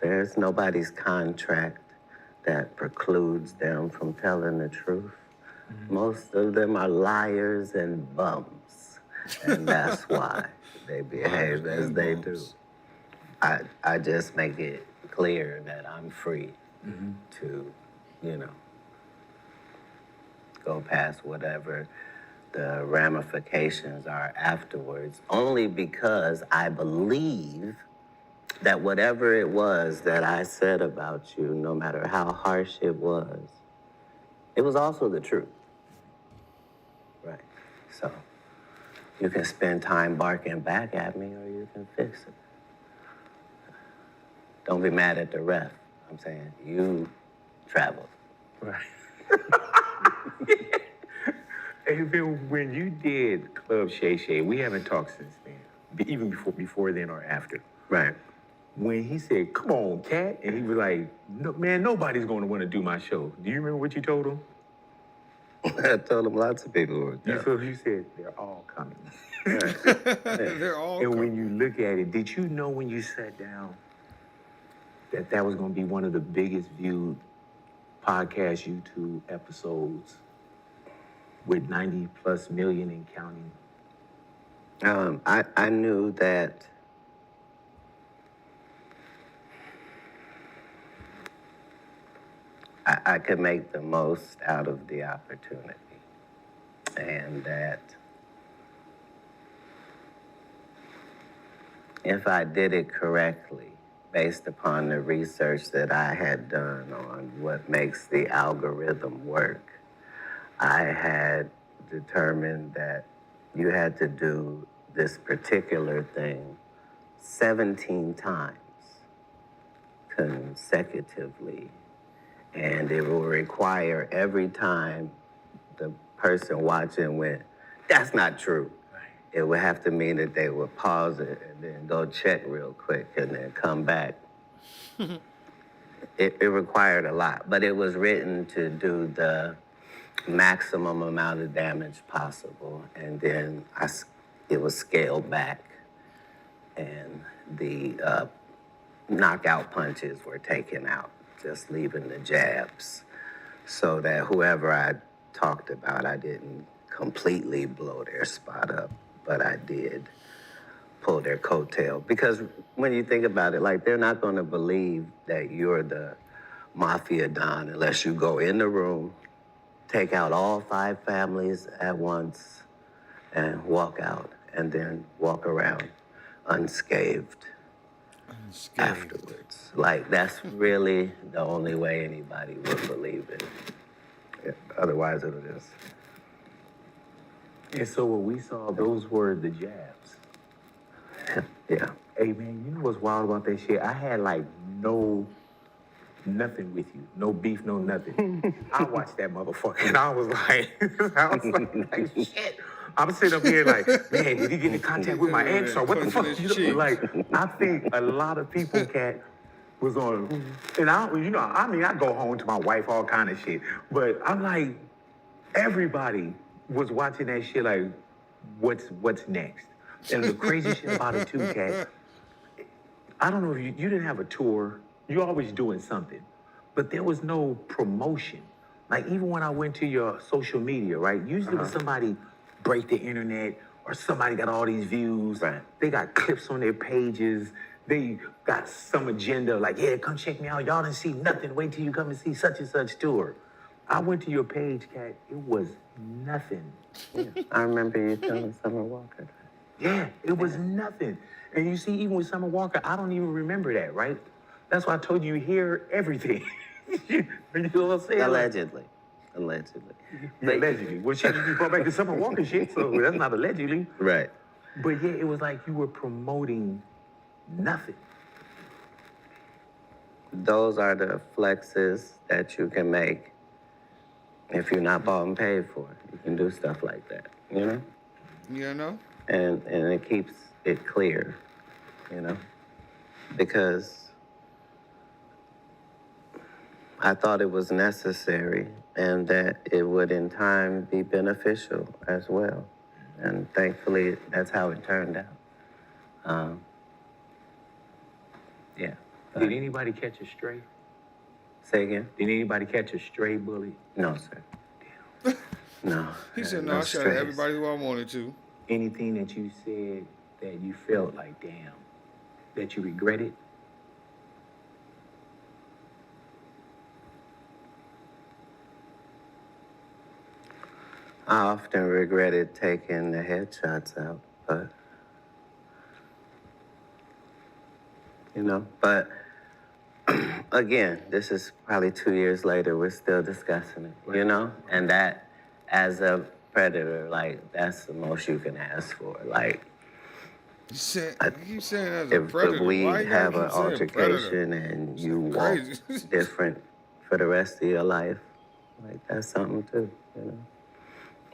There's nobody's contract that precludes them from telling the truth. Mm-hmm. Most of them are liars and bums, and that's why they behave as they do. I just make it clear that I'm free to, go past whatever the ramifications are afterwards, only because I believe that whatever it was that I said about you, no matter how harsh it was also the truth. Right. So you can spend time barking back at me or you can fix it. Don't be mad at the ref. I'm saying you traveled. Right. And then when you did Club Shay Shay, we haven't talked since then, even before then or after. Right. When he said, come on, Katt, and he was like, no, man, nobody's going to want to do my show. Do you remember what you told him? I told him lots of people would come. So you said, they're all coming. They're all And coming. when you look at it, did you know when you sat down that was going to be one of the biggest viewed podcast YouTube episodes with 90 plus million and counting? I knew that I could make the most out of the opportunity, and that if I did it correctly, based upon the research that I had done on what makes the algorithm work, I had determined that you had to do this particular thing 17 times consecutively. And it will require every time the person watching went, that's not true. Right. It would have to mean that they would pause it and then go check real quick and then come back. It required a lot, but it was written to do the maximum amount of damage possible. And then it was scaled back and the knockout punches were taken out, just leaving the jabs, so that whoever I talked about, I didn't completely blow their spot up, but I did pull their coattail. Because when you think about it, like, they're not gonna believe that you're the mafia don unless you go in the room, take out all 5 families at once, and walk out, and then walk around unscathed. Unscathed. afterwards. Like, that's really the only way anybody would believe it. Yeah, otherwise, it would just... And so what we saw, those were the jabs. Yeah. Hey man, you know what's wild about that shit? I had like nothing with you, no beef, no nothing. I watched that motherfucker and I was like, shit. I'm sitting up here like, man, did he get in contact with my ex or what the fuck? You know, like, I think a lot of people, Katt, was on, and I go home to my wife, all kind of shit, but I'm like, everybody was watching that shit like, what's next? And the crazy shit about it too, Katt, I don't know if you didn't have a tour. You're always doing something, but there was no promotion. Like even when I went to your social media, right? Usually when somebody break the internet or somebody got all these views, Right. they got clips on their pages. They got some agenda like, yeah, come check me out. Y'all didn't see nothing. Wait till you come and see such and such tour. I went to your page, Katt. It was nothing. Yeah. I remember you telling Summer Walker that. Yeah, it was nothing. And you see, even with Summer Walker, I don't even remember that, right? That's why I told you hear everything. You know what I'm saying? Allegedly. Yeah, allegedly. Well, shit, you brought back the Summer Walker shit, so that's not allegedly. Right. But yeah, it was like you were promoting nothing. Those are the flexes that you can make if you're not bought and paid for. You can do stuff like that, you know? You know? And it keeps it clear, you know? Because I thought it was necessary and that it would in time be beneficial as well. And thankfully, that's how it turned out. Yeah. Did anybody catch a stray? Say again? Did anybody catch a stray bully? No, sir. No. He said, no, I shot at everybody who I wanted to. Anything that you said that you felt like, damn, that you regretted? I often regretted taking the headshots out, but, you know, but again, this is probably 2 years later, we're still discussing it, you know? And that, as a predator, like, that's the most you can ask for. Like, You keep saying as a predator. if we Why you have gotta an keep saying predator? altercation and you walk Crazy. different for the rest of your life, like, that's something too, you know?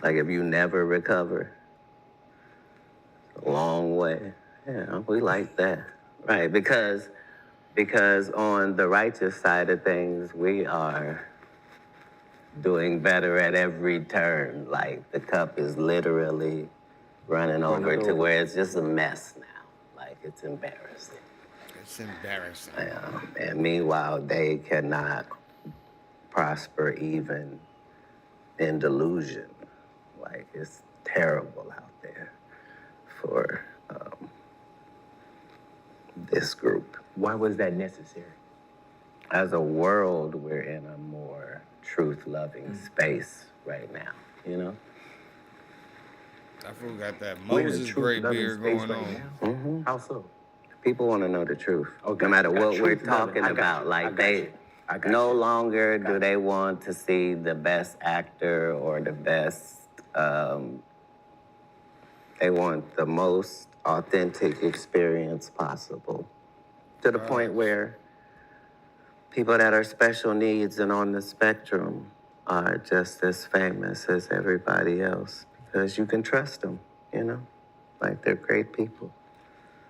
Like, if you never recover, it's a long way. Yeah, we like that. Right, because on the righteous side of things, we are doing better at every turn. Like, the cup is literally running over to where it's just a mess now. Like, it's embarrassing. It's embarrassing. And meanwhile, they cannot prosper even in delusion. Like, it's terrible out there for this group. Why was that necessary? As a world, we're in a more truth-loving space right now, you know? I fool got that We're in a Moses great truth-loving beard space going right on. now? Mm-hmm. How so? People want to know the truth, Okay, no matter I got what we're truth loving. talking I got about. you. Like, I got they you. I got no you. longer Got do you. they want to see the best actor or the best, they want the most authentic experience possible. To the point where people that are special needs and on the spectrum are just as famous as everybody else because you can trust them, you know? Like, they're great people.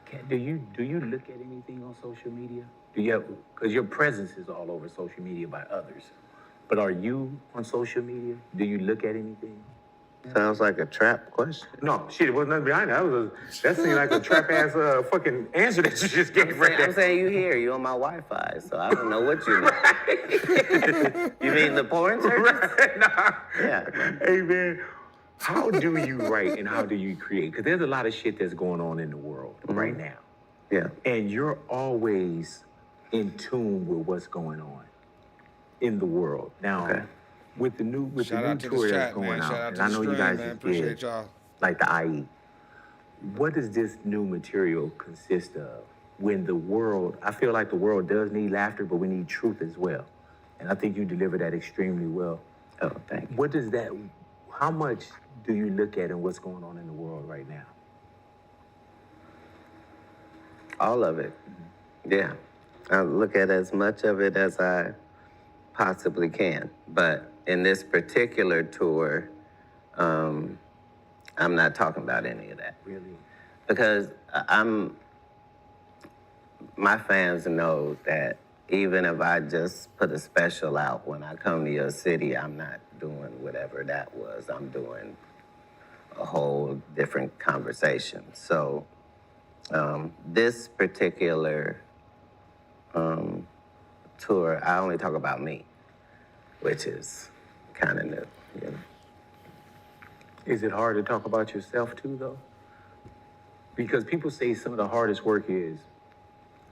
Katt, do you look at anything on social media? Do you have, because your presence is all over social media by others, but are you on social media? Do you look at anything? Sounds like a trap question. No, shit, it wasn't nothing behind that. That seemed like a trap ass fucking answer that you just gave right I'm there. saying you here, you on my Wi-Fi, so I don't know what you mean. You mean the porn search? Right, nah. Yeah. Hey man, how do you write and how do you create? Because there's a lot of shit that's going on in the world right now. Yeah. And you're always in tune with what's going on in the world. Now, Okay. with the new Shout the out new to tour this that's chat, going man. Shout out, out and to I the know you stream, guys man. just Appreciate did, y'all. like the IE. What does this new material consist of? when the world, I feel like the world does need laughter, but we need truth as well. And I think you deliver that extremely well. Oh, thank you. What does that, how much do you look at in what's going on in the world right now? All of it. Yeah. I look at as much of it as I possibly can. But in this particular tour, I'm not talking about any of that. Really? Because my fans know that even if I just put a special out when I come to your city, I'm not doing whatever that was. I'm doing a whole different conversation. So this particular tour, I only talk about me, which is kind of new, you know. Is it hard to talk about yourself too, though? Because people say some of the hardest work is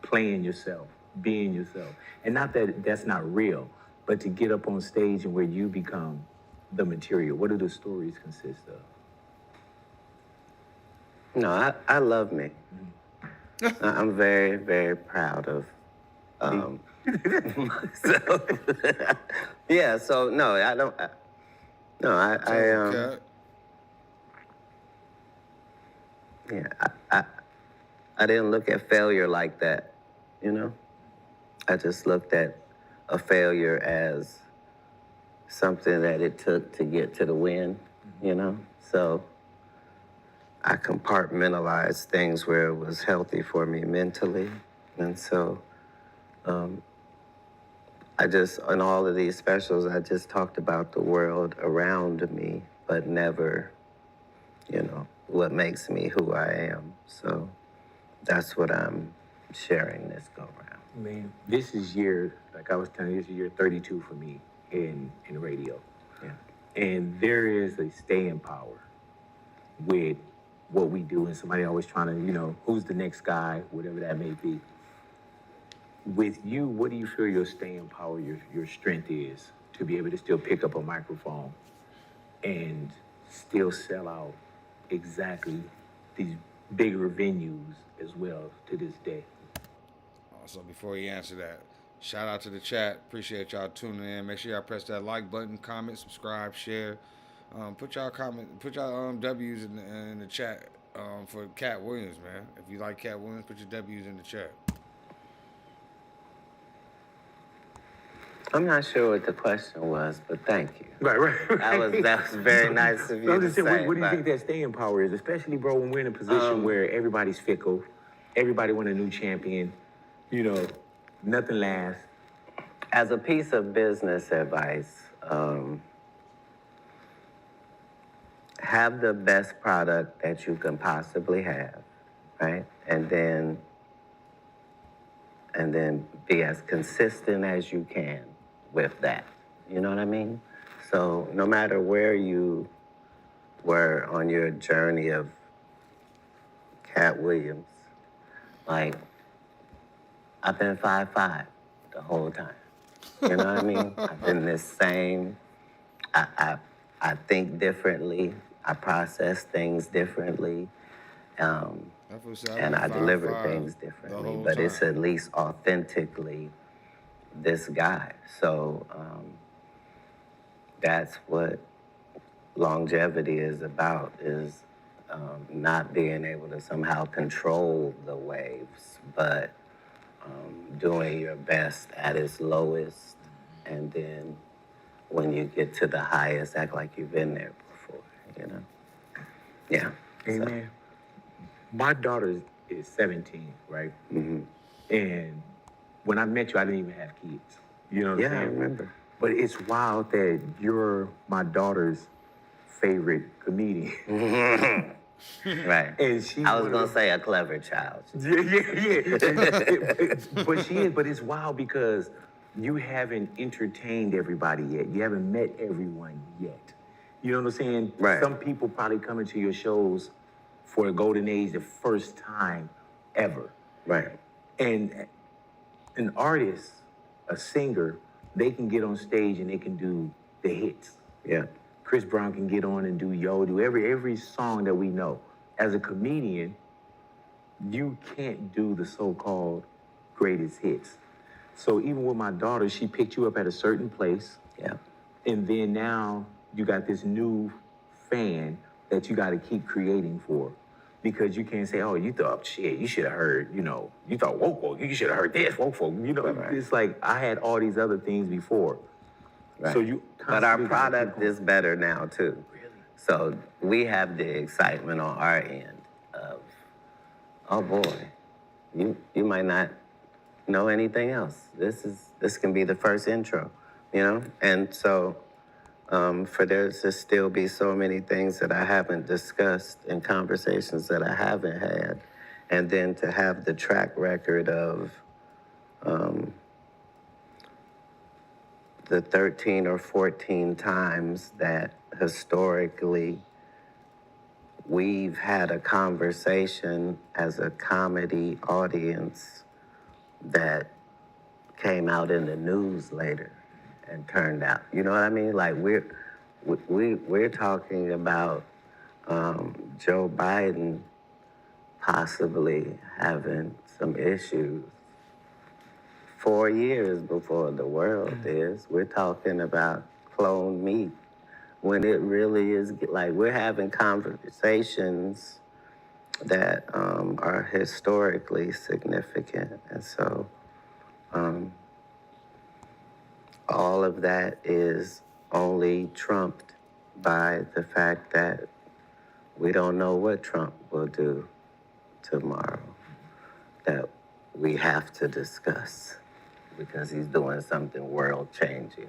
playing yourself, being yourself. And not that that's not real, but to get up on stage and where you become the material. What do the stories consist of? No, I love me. I'm very, very proud of myself. Yeah, so no, I don't. I didn't look at failure like that, you know? I just looked at a failure as something that it took to get to the win, you know? So I compartmentalized things where it was healthy for me mentally. And so in all of these specials, I just talked about the world around me, but never, you know, what makes me who I am. So that's what I'm sharing this go around. Man, this is like I was telling you, this is year 32 for me in radio. Yeah. And there is a staying power with what we do, and somebody always trying to, you know, who's the next guy, whatever that may be. With you, what do you feel your staying power, your strength is to be able to still pick up a microphone and still sell out exactly these bigger venues as well to this day? So before you answer that, shout out to the chat. Appreciate y'all tuning in. Make sure y'all press that like button, comment, subscribe, share. Put y'all W's in the chat for Katt Williams, man. If you like Katt Williams, put your W's in the chat. I'm not sure what the question was, but thank you. Right. That was very nice of you I'm to just saying, say. what do you think that staying power is? Especially, bro, when we're in a position where everybody's fickle, everybody want a new champion, you know, nothing lasts. As a piece of business advice, have the best product that you can possibly have, right? And then be as consistent as you can with that. You know what I mean? So no matter where you were on your journey of Katt Williams, like, I've been 5'5" the whole time. You know what I mean? I've been this same. I think differently. I process things differently. And I deliver things differently. But it's at least authentically this guy. So that's what longevity is about, is not being able to somehow control the waves, but doing your best at its lowest, and then when you get to the highest, act like you've been there before, you know? Yeah. Amen. My daughter is 17, right? Mm-hmm. And when I met you, I didn't even have kids. You know what I'm saying? I remember. But it's wild that you're my daughter's favorite comedian. Right. And she I was going to say a clever child. Yeah. But she is, but it's wild because you haven't entertained everybody yet. You haven't met everyone yet. You know what I'm saying? Right. Some people probably come into your shows for a golden age the first time ever. Right. And an artist, a singer, they can get on stage and they can do the hits. Yeah. Chris Brown can get on and do every song that we know. As a comedian, you can't do the so-called greatest hits. So even with my daughter, she picked you up at a certain place. Yeah. And then now you got this new fan that you got to keep creating for. Because you can't say, oh, you thought, shit, you should have heard, you thought woke, you should have heard this, woke. Right. It's like I had all these other things before. Right. So you But our constantly gotta keep product going. is better now too. Really? So we have the excitement on our end of, oh boy, you might not know anything else. This can be the first intro, And so for there to still be so many things that I haven't discussed and conversations that I haven't had, and then to have the track record of the 13 or 14 times that historically we've had a conversation as a comedy audience that came out in the news later and turned out. You know what I mean? Like we're talking about Joe Biden possibly having some issues 4 years before the world is. We're talking about cloned meat when it really is like we're having conversations that are historically significant. And so all of that is only trumped by the fact that we don't know what Trump will do tomorrow that we have to discuss because he's doing something world-changing,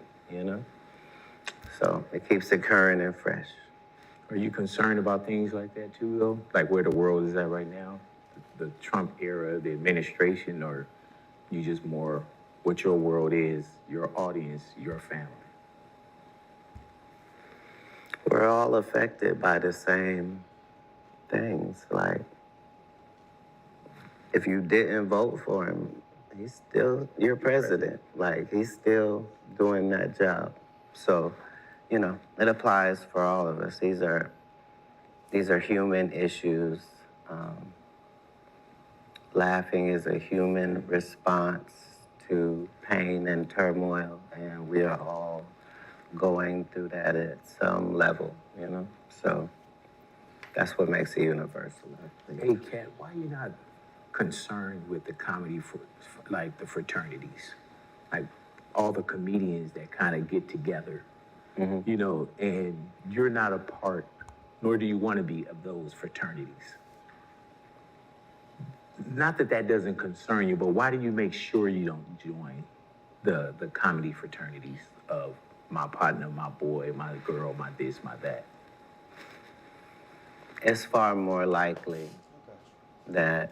So it keeps it current and fresh. Are you concerned about things like that too, though? Like where the world is at right now? The Trump era, the administration, or you just more what your world is, your audience, your family? We're all affected by the same things. Like, if you didn't vote for him, he's still your president. Like, he's still doing that job. So, it applies for all of us. These are human issues. Laughing is a human response to pain and turmoil, and we are all going through that at some level, So that's what makes it universal. Hey, Katt, why are you not concerned with the comedy for like the fraternities? Like all the comedians that kind of get together, and you're not a part, nor do you want to be, of those fraternities. Not that doesn't concern you, but why do you make sure you don't join the comedy fraternities of my partner, my boy, my girl, my this, my that? It's far more likely that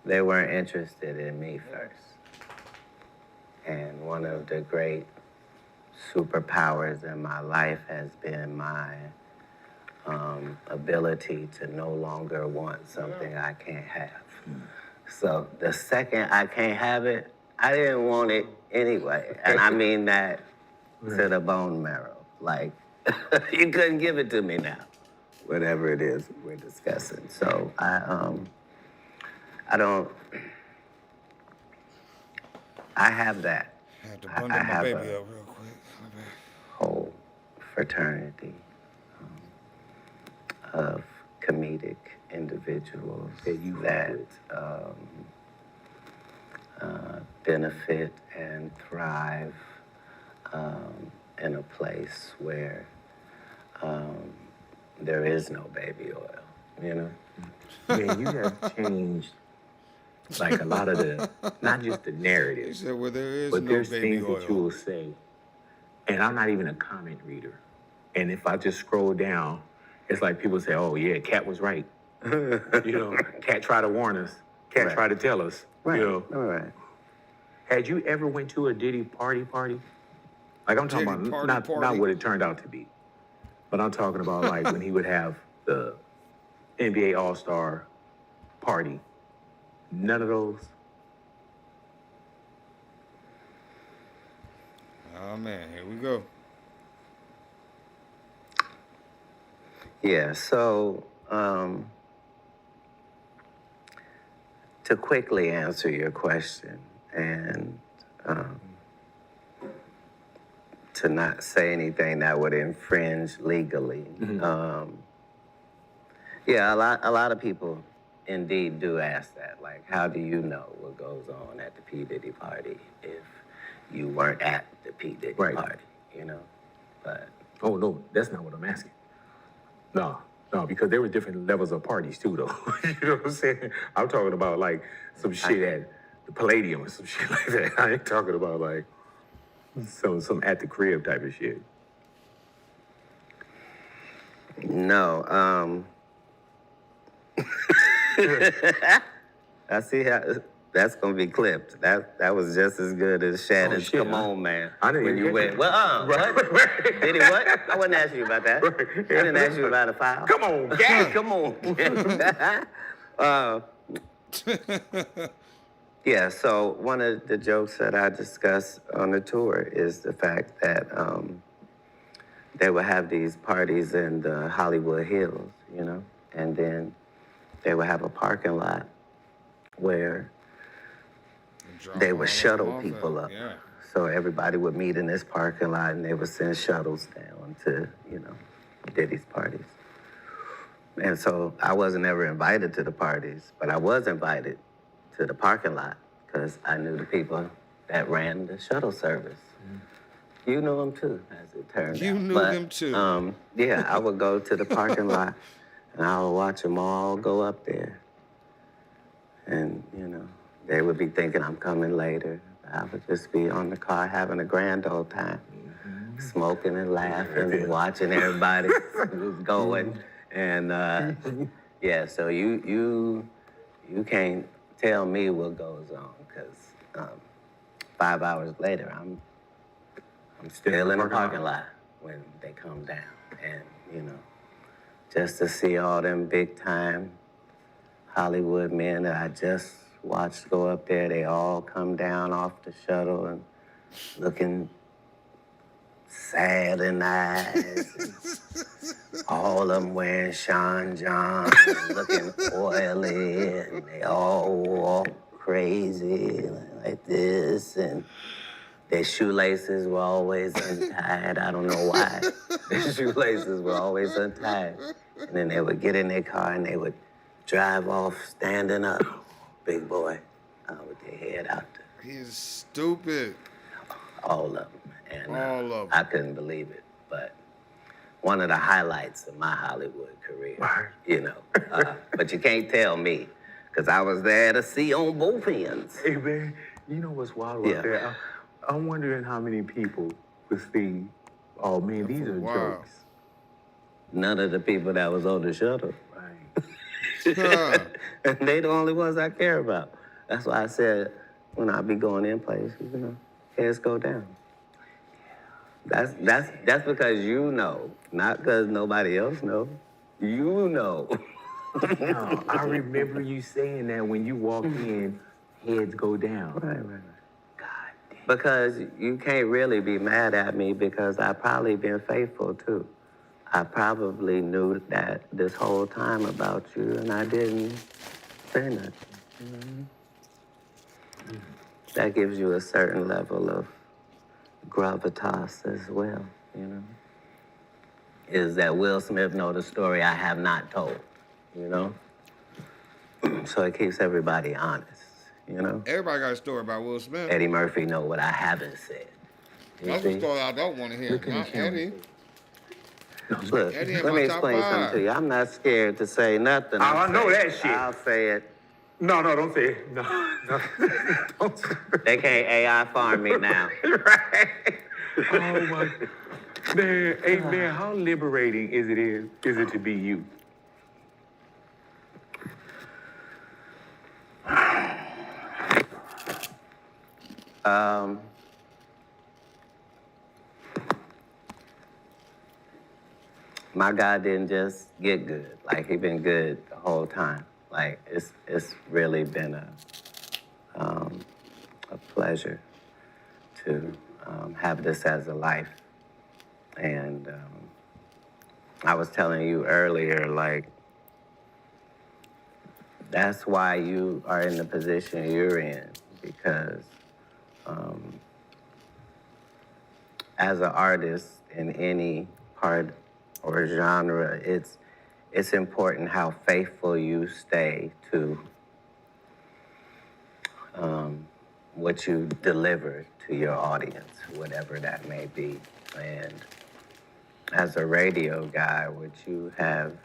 they weren't interested in me first. And one of the great superpowers in my life has been my ability to no longer want something I can't have. So the second I can't have it, I didn't want it anyway. And I mean that to the bone marrow. Like, you couldn't give it to me now, whatever it is we're discussing. So I have that. I had to bundle my baby up real quick. My bad. Whole fraternity of comedic individuals that benefit and thrive in a place where there is no baby oil, Man, you have changed like a lot of the, not just the narrative, He said, well, there is but no there's baby things oil. that you will say, and I'm not even a comment reader. And if I just scroll down, it's like people say, oh yeah, Katt was right. Katt tried to warn us. Katt tried to tell us. Right. All right. Had you ever went to a Diddy party? Like I'm talking Diddy about party? not what it turned out to be, but I'm talking about like when he would have the NBA All-Star party. None of those. Oh man, here we go. Yeah, so to quickly answer your question and to not say anything that would infringe legally. Yeah, a lot of people indeed do ask that. Like, how do you know what goes on at the P. Diddy party if you weren't at the P. Diddy party, you know? But Oh, no, that's not what I'm asking. No, because there were different levels of parties too, though. You know what I'm saying? I'm talking about like some shit at the Palladium or some shit like that. I ain't talking about like some at the crib type of shit. no, I see how that's gonna be clipped. That was just as good as Shannon's shit, "Come on, man." I didn't when even you get went, well, what? Diddy, what? I wasn't asking you about that. I didn't ask you about a file. Come on, gang. Come on. Yeah, so one of the jokes that I discuss on the tour is the fact that they would have these parties in the Hollywood Hills, you know, and then they would have a parking lot where they would shuttle people up. Yeah. So everybody would meet in this parking lot and they would send shuttles down to, you know, Diddy's parties. And so I wasn't ever invited to the parties, but I was invited to the parking lot because I knew the people that ran the shuttle service. You knew them too, as it turned out. You knew them too. Yeah, I would go to the parking lot and I would watch them all go up there. And, you know, they would be thinking I'm coming later. I would just be on the car having a grand old time, smoking and laughing and watching everybody who's going. And yeah, so you can't tell me what goes on because 5 hours later, I'm still in the parking lot when they come down. And, you know, just to see all them big time Hollywood men that I just watched go up there, they all come down off the shuttle and looking sad in the eyes. All of them wearing Sean John and looking oily, and they all walk crazy like this, and their shoelaces were always untied. I don't know why. Their shoelaces were always untied. And then they would get in their car and they would drive off standing up, big boy, with their head out there. He is stupid. All of them. And All of them. I couldn't believe it, but one of the highlights of my Hollywood career, you know. But you can't tell me, because I was there to see on both ends. Hey, man, you know what's wild about that? I'm wondering how many people would see, oh, man, these are jokes. None of the people that was on the shuttle. Right. And they the only ones I care about. That's why I said, when I be going in places, you know, heads go down. That's because you know, not because nobody else knows. You know. No, I remember you saying that when you walk in, heads go down. Right. God damn. Because you can't really be mad at me because I probably been faithful too. I probably knew that this whole time about you and I didn't say nothing. Mm-hmm. That gives you a certain level of gravitas as well, you know? Is that Will Smith know the story I have not told, you know? So it keeps everybody honest, you know? Everybody got a story about Will Smith. Eddie Murphy know what I haven't said. That's the story I don't want to hear. Not Eddie. Look, Eddie in let my me top explain five. something to you. I'm not scared to say nothing. I know that shit. I'll say it. No, don't say it. No. Don't say it. They can't AI farm me now. Right. Oh, my. Man, hey, man, how liberating is it to be you? My guy didn't just get good. Like, he been good the whole time. Like, it's really been a pleasure to have this as a life. And I was telling you earlier, like, that's why you are in the position you're in, because as an artist in any part or genre, it's important how faithful you stay to what you deliver to your audience, whatever that may be. And as a radio guy, what you have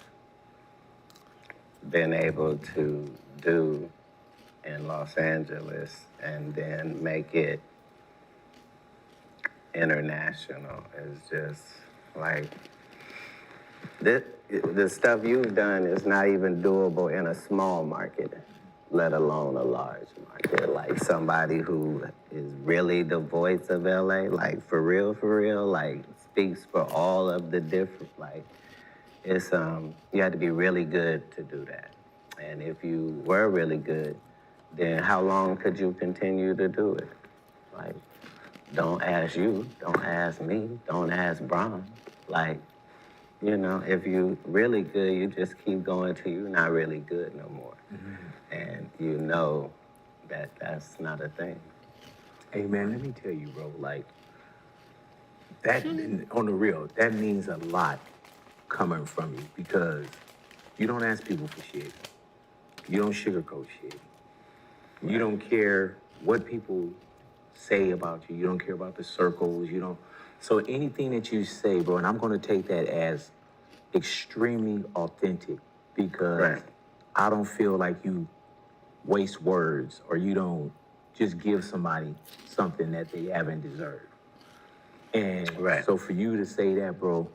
been able to do in Los Angeles and then make it international is just like, the stuff you've done is not even doable in a small market, let alone a large market. Like somebody who is really the voice of LA, like for real, like speaks for all of the different, like it's, you have to be really good to do that. And if you were really good, then how long could you continue to do it? Like, don't ask you, don't ask me, don't ask Bron. Like, you know, if you really good, you just keep going till you're not really good no more. And you know that that's not a thing. Hey, man, let me tell you, bro, like, that, on the real, that means a lot coming from you because you don't ask people for shit. You don't sugarcoat shit. You don't care what people say about you. You don't care about the circles. You don't. So anything that you say, bro, and I'm going to take that as extremely authentic because I don't feel like you waste words or you don't just give somebody something that they haven't deserved. And so for you to say that, bro,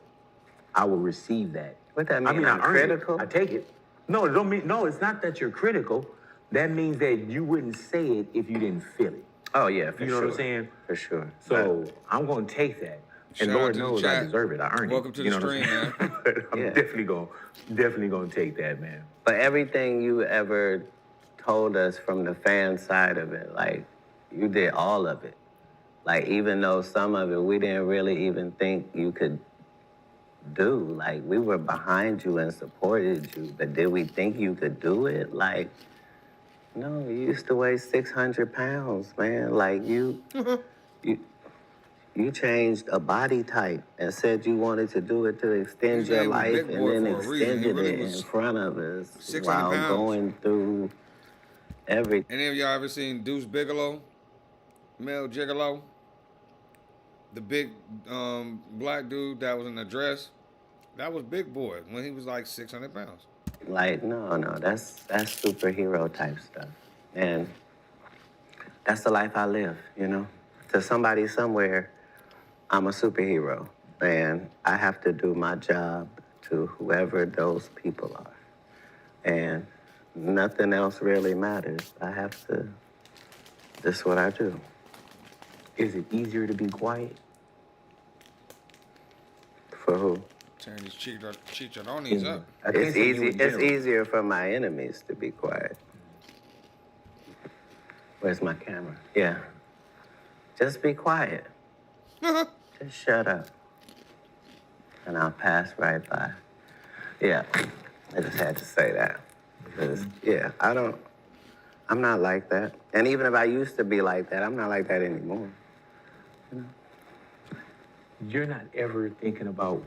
I will receive that. What that mean? I mean, I'm I earned critical? it. I take it. No, it don't mean, no, it's not that you're critical. That means that you wouldn't say it if you didn't feel it. Oh, yeah, for sure. You know what I'm saying? For sure. So I'm going to take that. And Shout out Lord to the knows I chat. deserve it. I earned Welcome it. to You the know what I'm stream, saying? man. But I'm Yeah. definitely going to take that, man. But everything you ever told us from the fan side of it, like, you did all of it. Like, even though some of it we didn't really even think you could do. Like, we were behind you and supported you, but did we think you could do it? Like, no, you used to weigh 600 pounds, man. Like, you changed a body type and said you wanted to do it to extend His your name was life Big and Boy then for a reason. He extended really it was in front of us 600 while pounds. going through everything. Any of y'all ever seen Deuce Bigelow? Mel Gigolo? The big black dude that was in the dress? That was Big Boy when he was like 600 pounds. Like, no, that's superhero type stuff. And that's the life I live, you know? To somebody somewhere, I'm a superhero. And I have to do my job to whoever those people are. And nothing else really matters. I have to, this is what I do. Is it easier to be quiet? For who? Turn these chicharrones up. I can't It's say you easy. in It's general. easier for my enemies to be quiet. Where's my camera? Yeah. Just be quiet. Just shut up. And I'll pass right by. Yeah. I just had to say that. Because, yeah, I'm not like that. And even if I used to be like that, I'm not like that anymore. You're not ever thinking about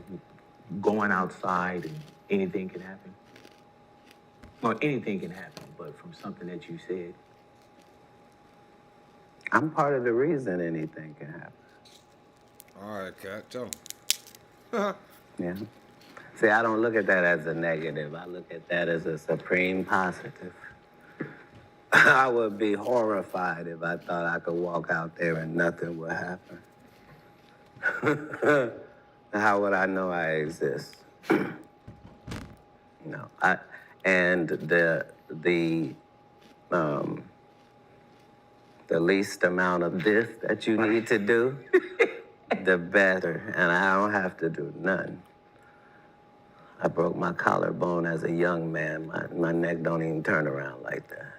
going outside and anything can happen? Well, anything can happen, but from something that you said. I'm part of the reason anything can happen. All right, Katt, tell him. Yeah. See, I don't look at that as a negative. I look at that as a supreme positive. I would be horrified if I thought I could walk out there and nothing would happen. How would I know I exist? No. And the least amount of this that you need to do, the better. And I don't have to do nothing. I broke my collarbone as a young man. My neck don't even turn around like that.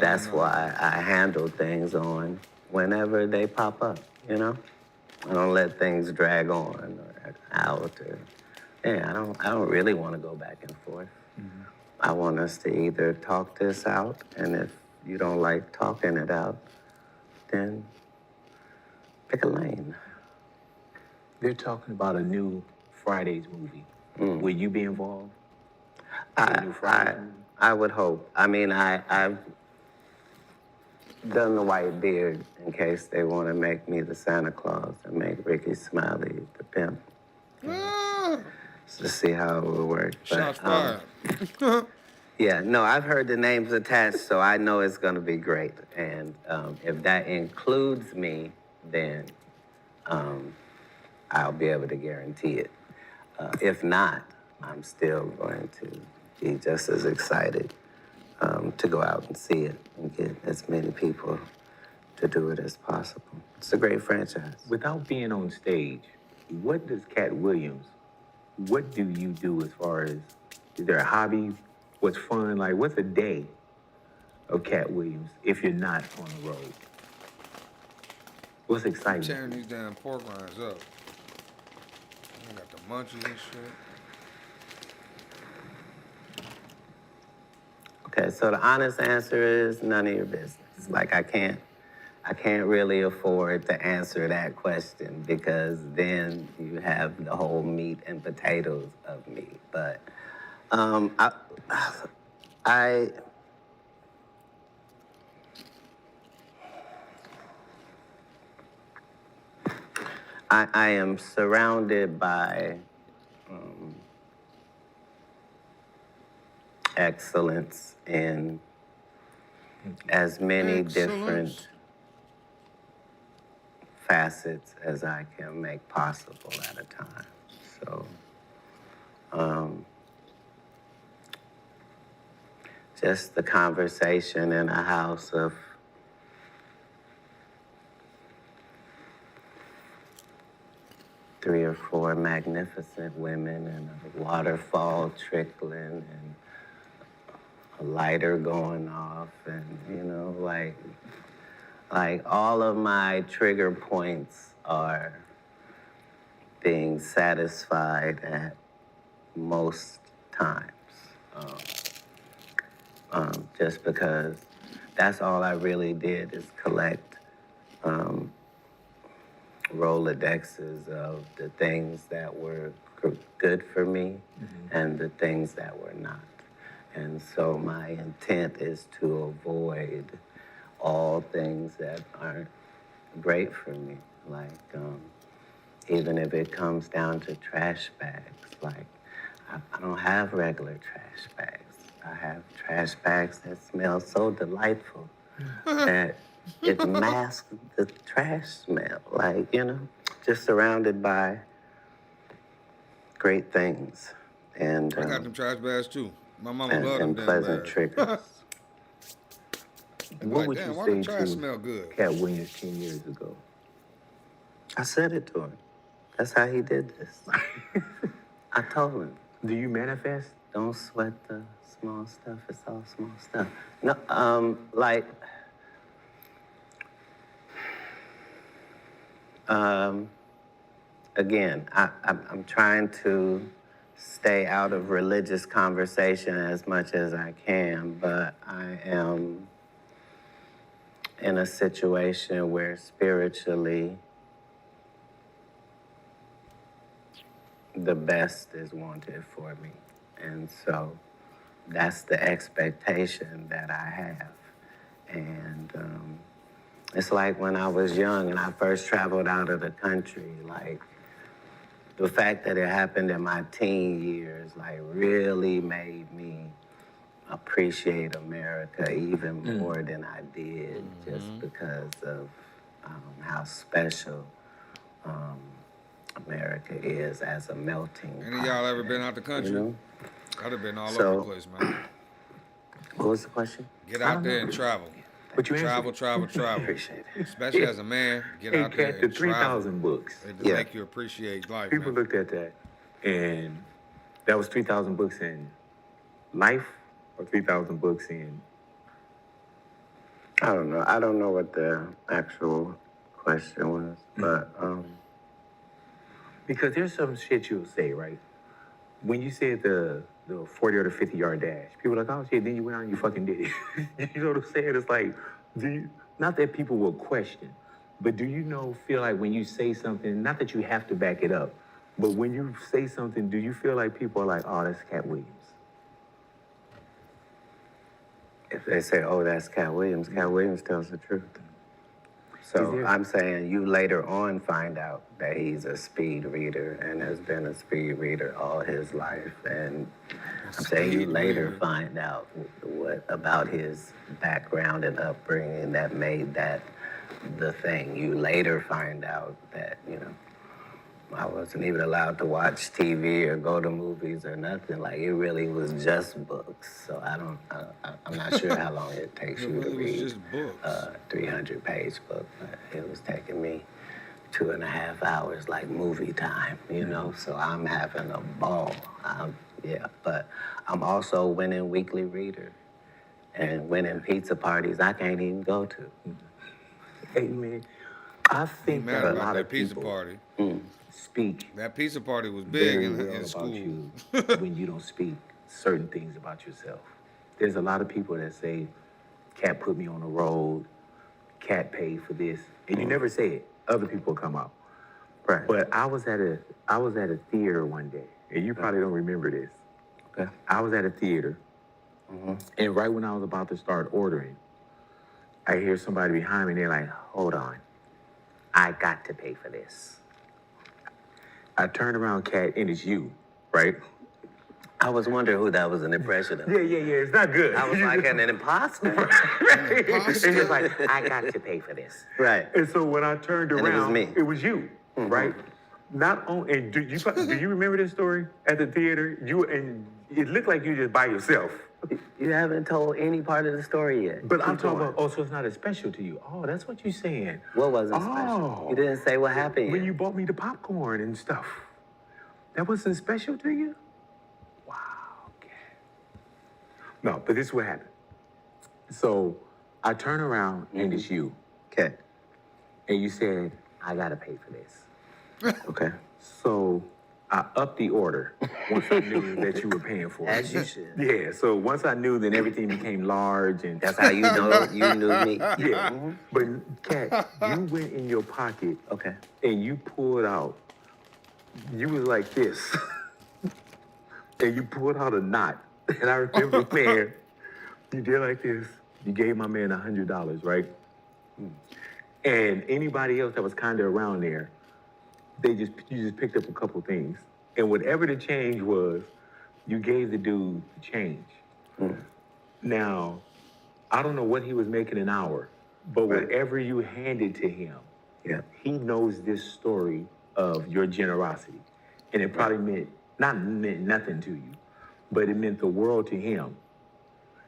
That's why I handle things on whenever they pop up, you know? I don't let things drag on or out or, yeah, I don't really want to go back and forth. I want us to either talk this out, and if you don't like talking it out, then pick a lane. They're talking about a new Fridays movie. Will you be involved? I would hope. I mean, I've done the white beard in case they want to make me the Santa Claus and make Ricky Smiley the pimp. To see how it would work. Shots fired. Yeah, no, I've heard the names attached, so I know it's going to be great. And if that includes me, then I'll be able to guarantee it. If not, I'm still going to be just as excited to go out and see it and get as many people to do it as possible. It's a great franchise. Without being on stage, what does Katt Williams, what do you do as far as, is there a hobby? What's fun? Like, what's a day of Katt Williams if you're not on the road? What's exciting? Tearing these damn pork rinds up. I got the munchies and shit. Okay, so the honest answer is none of your business. Like I can't really afford to answer that question because then you have the whole meat and potatoes of me. But I am surrounded by excellence in as many different facets as I can make possible at a time. So, just the conversation in a house of three or four magnificent women and a waterfall trickling and a lighter going off and, you know, like all of my trigger points are being satisfied at most times. Just because that's all I really did is collect Rolodexes of the things that were good for me and the things that were not. And so my intent is to avoid all things that aren't great for me. Like, even if it comes down to trash bags, like, I don't have regular trash bags. I have trash bags that smell so delightful that it masks the trash smell. Like, you know, just surrounded by great things. And I got them trash bags too. My mama loved them and damn pleasant bags. triggers. What would damn, you why say the trash to smell good? Katt Williams 10 years ago? I said it to him. That's how he did this. I told him, Do you manifest? don't sweat the small stuff. It's all small stuff. No, again, I'm trying to stay out of religious conversation as much as I can, but I am in a situation where spiritually the best is wanted for me. And so that's the expectation that I have. And it's like when I was young and I first traveled out of the country, like the fact that it happened in my teen years, like really made me appreciate America even more than I did just because of how special America is as a melting pot. Any of y'all ever been out the country? You know? I'd have been all So- over the place, man. What was the question? Get out there and travel. But you answered Travel. Appreciate it. Especially as a man, get Hey, out there Katt, the and travel. 3,000 books. It Yeah. make you appreciate life, People man. looked at that, and that was 3,000 books in life or 3,000 books in. I don't know. I don't know what the actual question was, but Because there's some shit you'll say, right? When you said the the 40 or the 50-yard dash. People are like, oh shit, then you went out and you fucking did it. You know what I'm saying? It's like, not that people will question, but do you feel like when you say something, not that you have to back it up, but when you say something, do you feel like people are like, oh, that's Katt Williams? If they say, oh, that's Katt Williams tells the truth. So I'm saying you later on find out that he's a speed reader and has been a speed reader all his life. And I'm saying you later find out what about his background and upbringing that made that the thing. You later find out that, I wasn't even allowed to watch TV or go to movies or nothing. Like, it really was just books. So I'm not sure how long it takes you to read a 300-page book. But it was taking me 2.5 hours, like movie time, So I'm having a ball. But I'm also winning weekly reader and winning pizza parties I can't even go to. Hey, man, I think that a lot of pizza people party. Speak. That pizza party was big in school. About you when you don't speak certain things about yourself. There's a lot of people that say, Katt put me on the road, Katt paid for this, and you never say it. Other people come out. Right. But I was at a theater one day, and you probably don't remember this. Okay. I was at a theater, and right when I was about to start ordering, I hear somebody behind me, and they're like, hold on, I got to pay for this. I turned around, Katt, and it's you, right? I was wondering who that was an impression of. Yeah, it's not good. I was like an imposter. It's just like, I got to pay for this. Right. And so when I turned around, it was me. You, right? Not only, and do you remember this story at the theater? It looked like you just by yourself. You haven't told any part of the story yet. But I'm talking about, so it's not as special to you. Oh, that's what you're saying. What wasn't special? You didn't say what happened When yet. you bought me the popcorn and stuff. That wasn't special to you? Wow, okay. No, but this is what happened. So I turn around and it's you. Okay. And you said, I gotta pay for this. Okay. So I upped the order once I knew that you were paying for it. As you should. Yeah, so once I knew, then everything became large and That's how you know you knew me. yeah. But Katt, you went in your pocket, Okay. and you pulled out. You was like this, and you pulled out a knot. And I remember, man, you did like this. You gave my man $100, right? And anybody else that was kind of around there, you just picked up a couple things. And whatever the change was, you gave the dude the change. Now, I don't know what he was making an hour, but whatever you handed to him, he knows this story of your generosity. And it probably meant nothing to you, but it meant the world to him.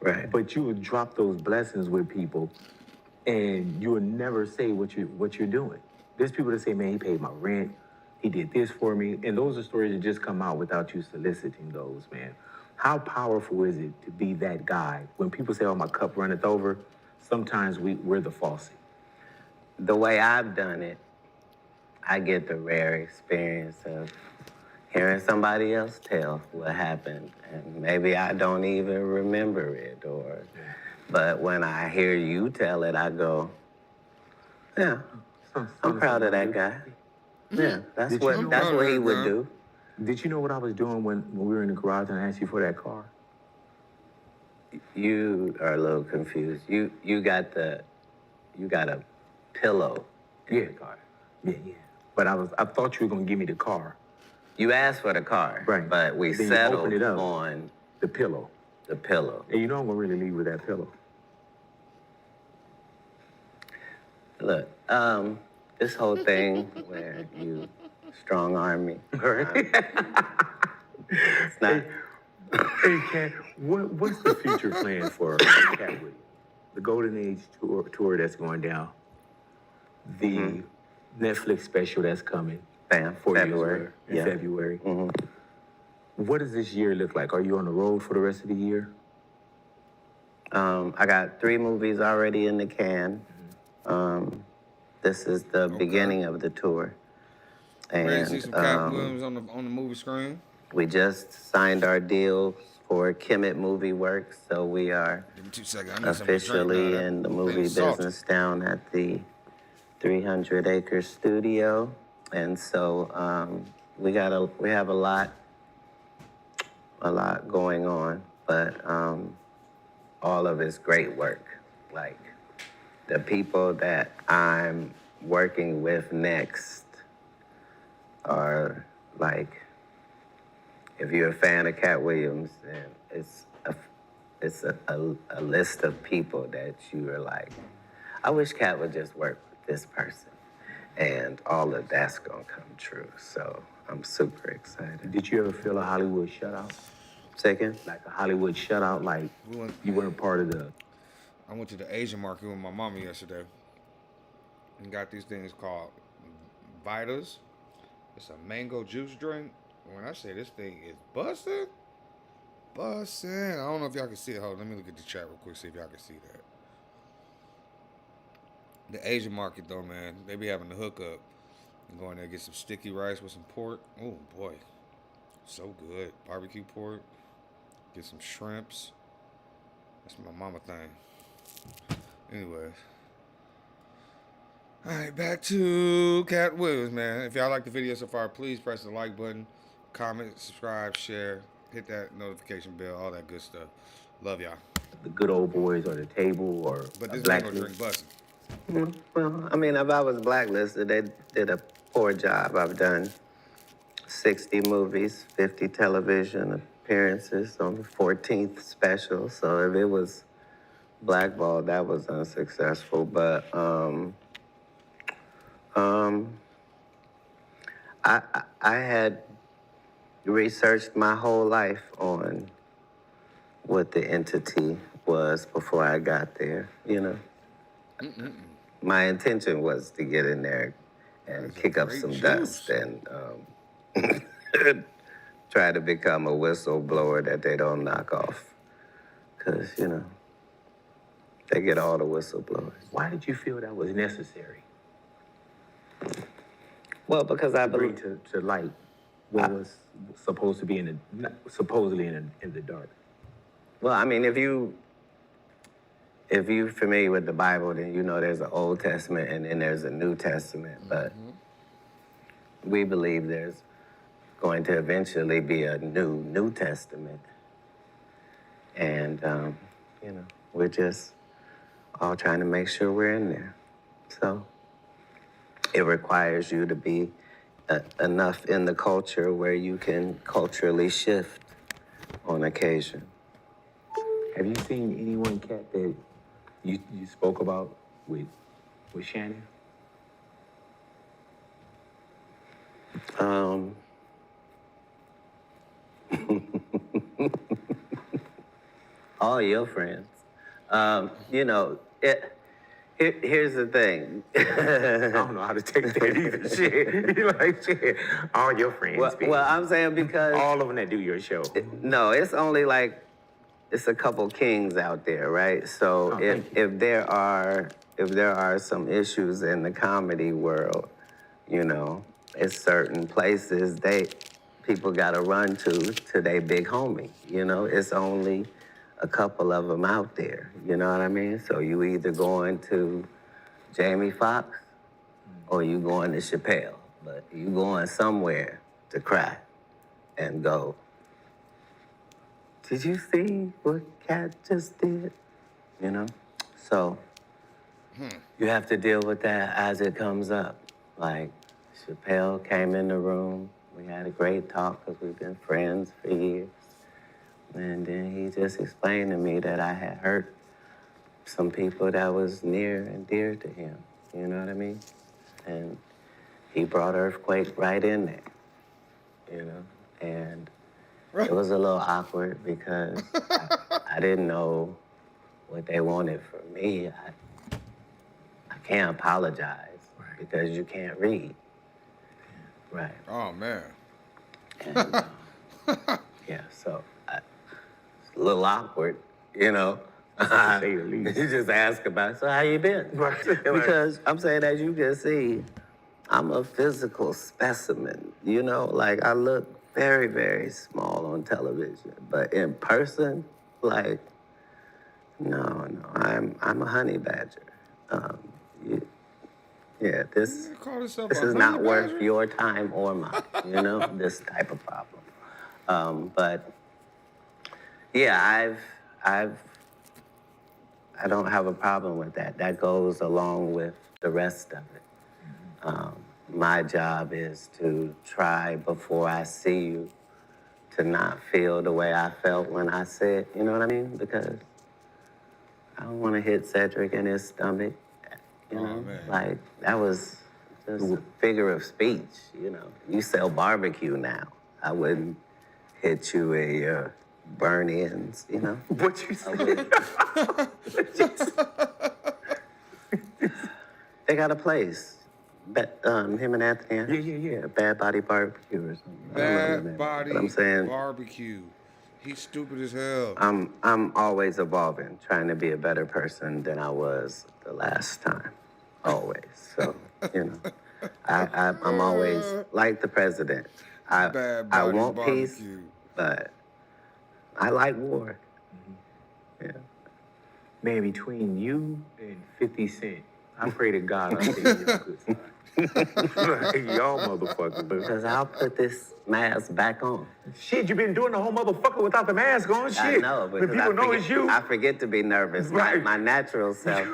Right. But you would drop those blessings with people, and you would never say what you're doing. There's people that say, man, he paid my rent, he did this for me, and those are stories that just come out without you soliciting those, man. How powerful is it to be that guy? When people say, oh, my cup runneth over, sometimes we're the faucet. The way I've done it, I get the rare experience of hearing somebody else tell what happened, and maybe I don't even remember it, but when I hear you tell it, I go, yeah, I'm proud of that guy. Yeah, that's what he would do. Did you know what I was doing when we were in the garage and I asked you for that car? You are a little confused. You got a pillow in the car. Yeah. But I thought you were gonna give me the car. You asked for the car, right? But we then settled it up on the pillow. The pillow. And you know I'm gonna really leave with that pillow. Look, this whole thing where you strong arm me. It's not. Hey, Katt, what's the future plan for Katt Williams? The Golden Age tour that's going down. The Netflix special that's coming. February. In February. What does this year look like? Are you on the road for the rest of the year? I got 3 movies already in the can. This is the beginning of the tour. And ready to see some Katt Williams on the movie screen? We just signed our deal for Kemet Movie Works, so we are Give me 2 seconds. I need something to drink officially now. in the That movie thing's salty. business down at the 300-acre studio, and so we have a lot going on, but all of it's great work. Like the people that I'm working with next are like, if you're a fan of Katt Williams, then it's a list of people that you are like, I wish Katt would just work with this person. And all of that's gonna come true. So I'm super excited. Did you ever feel a Hollywood shutout? Second? Like a Hollywood shutout, like you weren't part of the... I went to the Asian market with my mama yesterday and got these things called Vitas. It's a mango juice drink. When I say this thing is busting. I don't know if y'all can see it. Hold on, let me look at the chat real quick, see if y'all can see that. The Asian market, though, man, they be having the hookup. And go in there and get some sticky rice with some pork. Oh, boy. So good. Barbecue pork. Get some shrimps. That's my mama thing. Anyways. All right, back to Katt Williams, man. If y'all like the video so far, please press the like button, comment, subscribe, share, hit that notification bell, all that good stuff. Love y'all. The good old boys or the table or But a this black mango drink busting. Well, I mean, if I was blacklisted, they did a poor job. I've done 60 movies, 50 television appearances on the 14th special. So if it was blackballed, that was unsuccessful. But I had researched my whole life on what the entity was before I got there, you know. My intention was to get in there and kick up some dust and try to become a whistleblower that they don't knock off. Because, you know, they get all the whistleblowers. Why did you feel that was necessary? Well, because I Bring believe... to light what was supposed to be supposedly in the dark. Well, I mean, if you're familiar with the Bible, then you know there's an Old Testament and then there's a New Testament. But we believe there's going to eventually be a New Testament. And, you know, we're just all trying to make sure we're in there. So it requires you to be enough in the culture where you can culturally shift on occasion. Have you seen anyone, Katt, that you spoke about with Shannon? All your friends. You know, here's the thing. I don't know how to take that either. Shit. You're like, shit. All your friends. Well, I'm saying because... all of them that do your show. No, it's only like, it's a couple kings out there, right? So if there are some issues in the comedy world, you know, it's certain places people gotta run to their big homie. You know, it's only a couple of them out there. You know what I mean? So you either going to Jamie Foxx or you going to Chappelle, but you going somewhere to cry and go, did you see what Katt just did? You know? So you have to deal with that as it comes up. Like, Chappelle came in the room. We had a great talk because we've been friends for years. And then he just explained to me that I had hurt some people that was near and dear to him. You know what I mean? And he brought Earthquake right in there, you know? And it was a little awkward because I didn't know what they wanted from me. I can't apologize because you can't read. Right. Oh, man. And, yeah, so it's a little awkward, you know? To say the least. You just ask about, so how you been? Because I'm saying, as you can see, I'm a physical specimen, you know? Like, I look very, very small on television, but in person, like, no, I'm a honey badger. You, yeah, this Call yourself this a is honey not worth badger? your time or mine. You know, this type of problem. But yeah, I don't have a problem with that. That goes along with the rest of it. My job is to try before I see you to not feel the way I felt when I said, you know what I mean? Because I don't want to hit Cedric in his stomach. You know, man. like that was just a figure of speech. You know, you sell barbecue now. I wouldn't hit you at your burn ends. You know. What you say? They got a place. Him and Anthony. Yeah. Bad Body Barbecue or something. I don't know the name Bad of it, Body but I'm saying Barbecue. He's stupid as hell. I'm always evolving, trying to be a better person than I was the last time. Always. So, you know, I'm always like the president. Bad I Body want peace, Barbecue. but I like war. Yeah. Man, between you and 50 Cent, I pray to God I stay in good side. Y'all motherfuckers. Because I'll put this mask back on. Shit, you been doing the whole motherfucker without the mask on. Shit. I know, when because people know it's you. I forget to be nervous. Right. My natural self.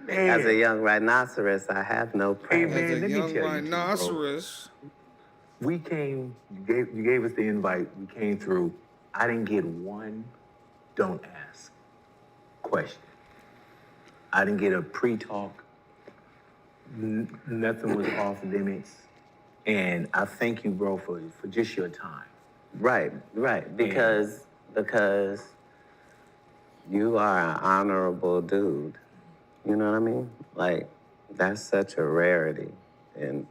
Man. As a young rhinoceros, I have no Hey, pride. man, As a let me young tell you, rhinoceros. we came, you gave us the invite, we came through. I didn't get one don't ask question. I didn't get a pre-talk. Nothing was off limits. And I thank you, bro, for just your time. Right. Because you are an honorable dude. You know what I mean? Like, that's such a rarity. And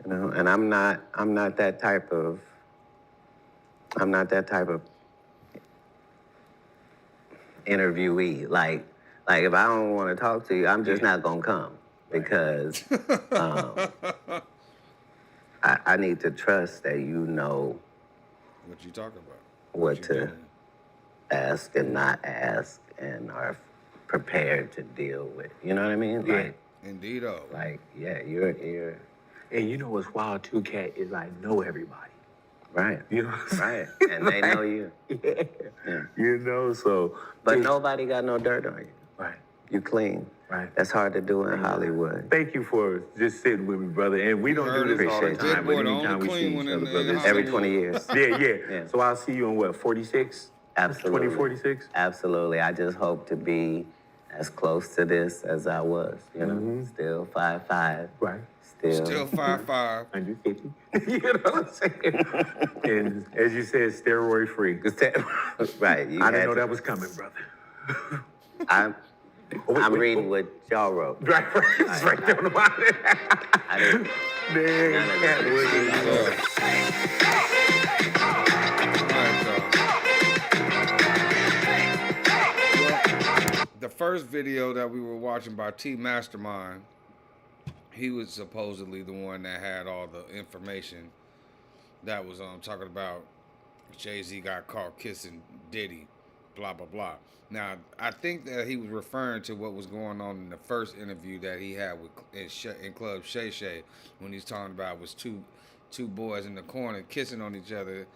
you know, and I'm not that type of interviewee. Like if I don't want to talk to you, I'm just not gonna come because I need to trust that you know What you talking about? what you to doing? ask and not ask and are prepared to deal with. You know what I mean? Yeah. Indeed-o. Like yeah, you're And you know what's wild too, Katt, is I know everybody. right. You know what I'm Right. saying? And they know you. Yeah. Yeah. You know, so. But nobody got no dirt on you. Right. You clean. Right. That's hard to do in Hollywood. Thank you for just sitting with me, brother. And we don't heard do it. this all the Appreciate you. time, Big boy, but the anytime only we clean see one each other, in brother. it's- Every Hollywood. 20 years. Yeah. Yeah. So I'll see you in what, 46? Absolutely. 2046? Absolutely. I just hope to be as close to this as I was, you know. Still 5'5". Right. Still 5'5". 150. You know what I'm saying? And as you said, steroid free. Right. You I didn't had know to- that was coming, brother. I'm wait, reading what y'all wrote. Right, it's right there on the bottom. I didn't. Man, None of Katt this. Williams. The first video that we were watching by T Mastermind, he was supposedly the one that had all the information that was talking about Jay-Z got caught kissing Diddy, blah, blah, blah. Now, I think that he was referring to what was going on in the first interview that he had in Club Shay Shay, when he's talking about was two boys in the corner kissing on each other,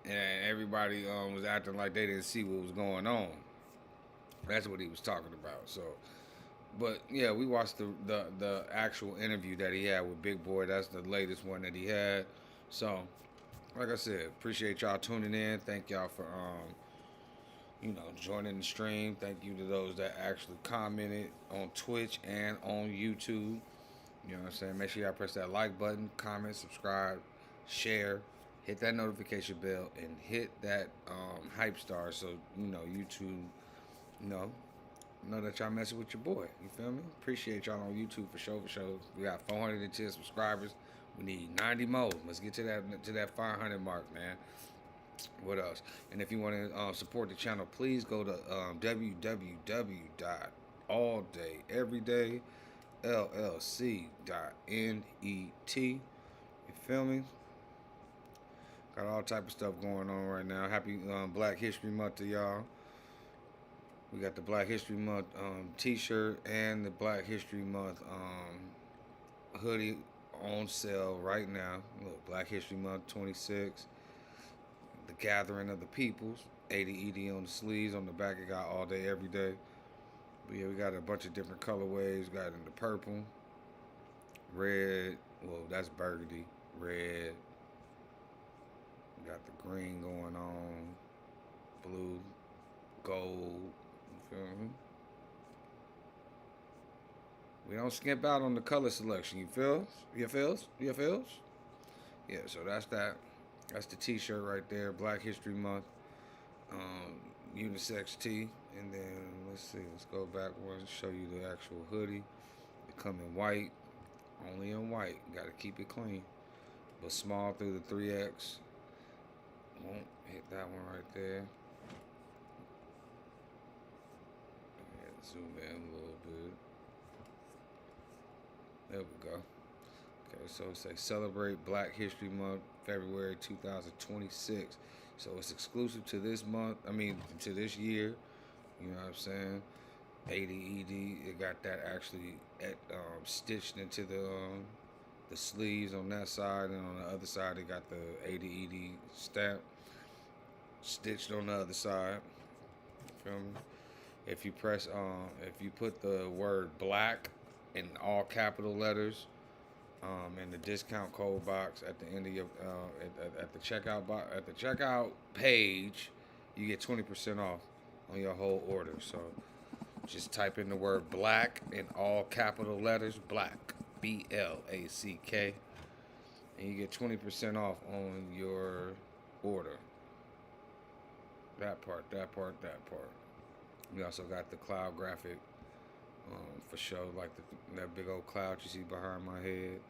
and everybody was acting like they didn't see what was going on. That's what he was talking about. So, but yeah, we watched the actual interview that he had with Big Boy. That's the latest one that he had. So, like I said, appreciate y'all tuning in. Thank y'all for joining the stream. Thank you to those that actually commented on Twitch and on YouTube. You know what I'm saying? Make sure y'all press that like button, comment, subscribe, share, hit that notification bell, and hit that hype star so YouTube know that y'all messing with your boy. You feel me? Appreciate y'all on YouTube for sure. We got 410 subscribers. We need 90 more. Let's get to that 500 mark, man. What else? And if you want to support the channel, please go to www.alldayeverydayllc.net. You feel me? Got all type of stuff going on right now. Happy Black History Month to y'all. We got the Black History Month t-shirt and the Black History Month hoodie on sale right now. Look, Black History Month 26. The Gathering of the Peoples. 80 ED on the sleeves. On the back it got all day, every day. But yeah, we got a bunch of different colorways. Got it in the purple, red, well, that's burgundy, red. We got the green going on, blue, gold. You feel me? We don't skimp out on the color selection. You feel? You feels? You feels? Yeah, so that's that. That's the t-shirt right there. Black History Month. Unisex tee. And then, let's see. Let's go backwards and show you the actual hoodie. It come in white. Only in white. Got to keep it clean. But small through the 3X. Won't hit that one right there. Zoom in a little bit. There we go. Okay, so it says celebrate Black History Month, February 2026. So it's exclusive to this month. I mean, to this year. You know what I'm saying? 80 ED. It got that actually stitched into the sleeves on that side, and on the other side it got the 80 ED stamp stitched on the other side. Feel me? If you press if you put the word black in all capital letters in the discount code box at the end of your at the checkout box, at the checkout page, you get 20% off on your whole order. So just type in the word black in all capital letters, black, BLACK, and you get 20% off on your order. That part. We also got the cloud graphic for show, like that big old cloud you see behind my head.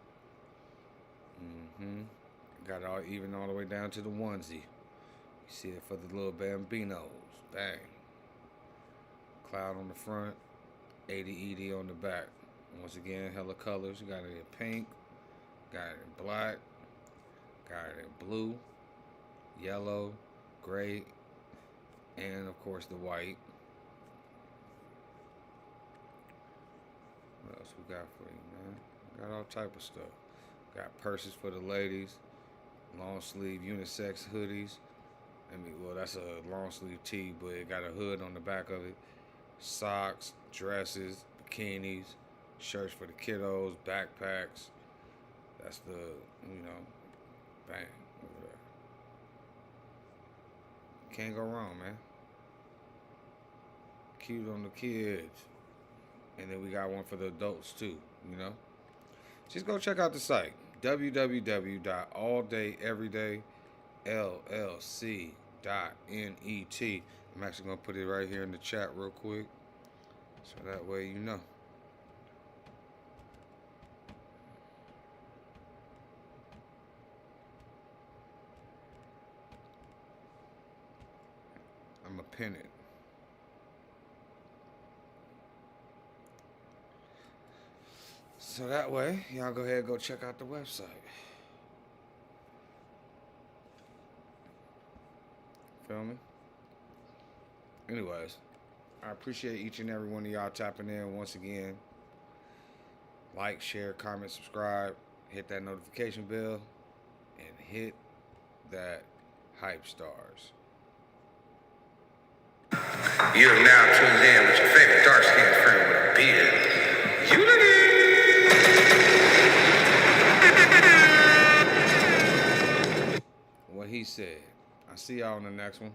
Got it all even all the way down to the onesie. You see it for the little bambinos. Bang. Cloud on the front, 80 ED on the back. Once again, hella colors. You got it in pink, got it in black, got it in blue, yellow, gray, and of course the white. What else we got for you, man? Got all type of stuff. Got purses for the ladies, long sleeve unisex hoodies. I mean, well, that's a long sleeve tee, but it got a hood on the back of it. Socks, dresses, bikinis, shirts for the kiddos, backpacks. That's the, you know, bang, over there. Can't go wrong, man. Cute on the kids. And then we got one for the adults too, you know. Just go check out the site, www.alldayeverydayllc.net. I'm actually going to put it right here in the chat real quick, so that way you know. I'm going to pin it. So that way, y'all go ahead and go check out the website. Feel me? Anyways, I appreciate each and every one of y'all tapping in once again. Like, share, comment, subscribe, hit that notification bell, and hit that hype stars. You're now tuned in with your favorite dark-skinned friend with a beard. What he said. I'll see y'all on the next one.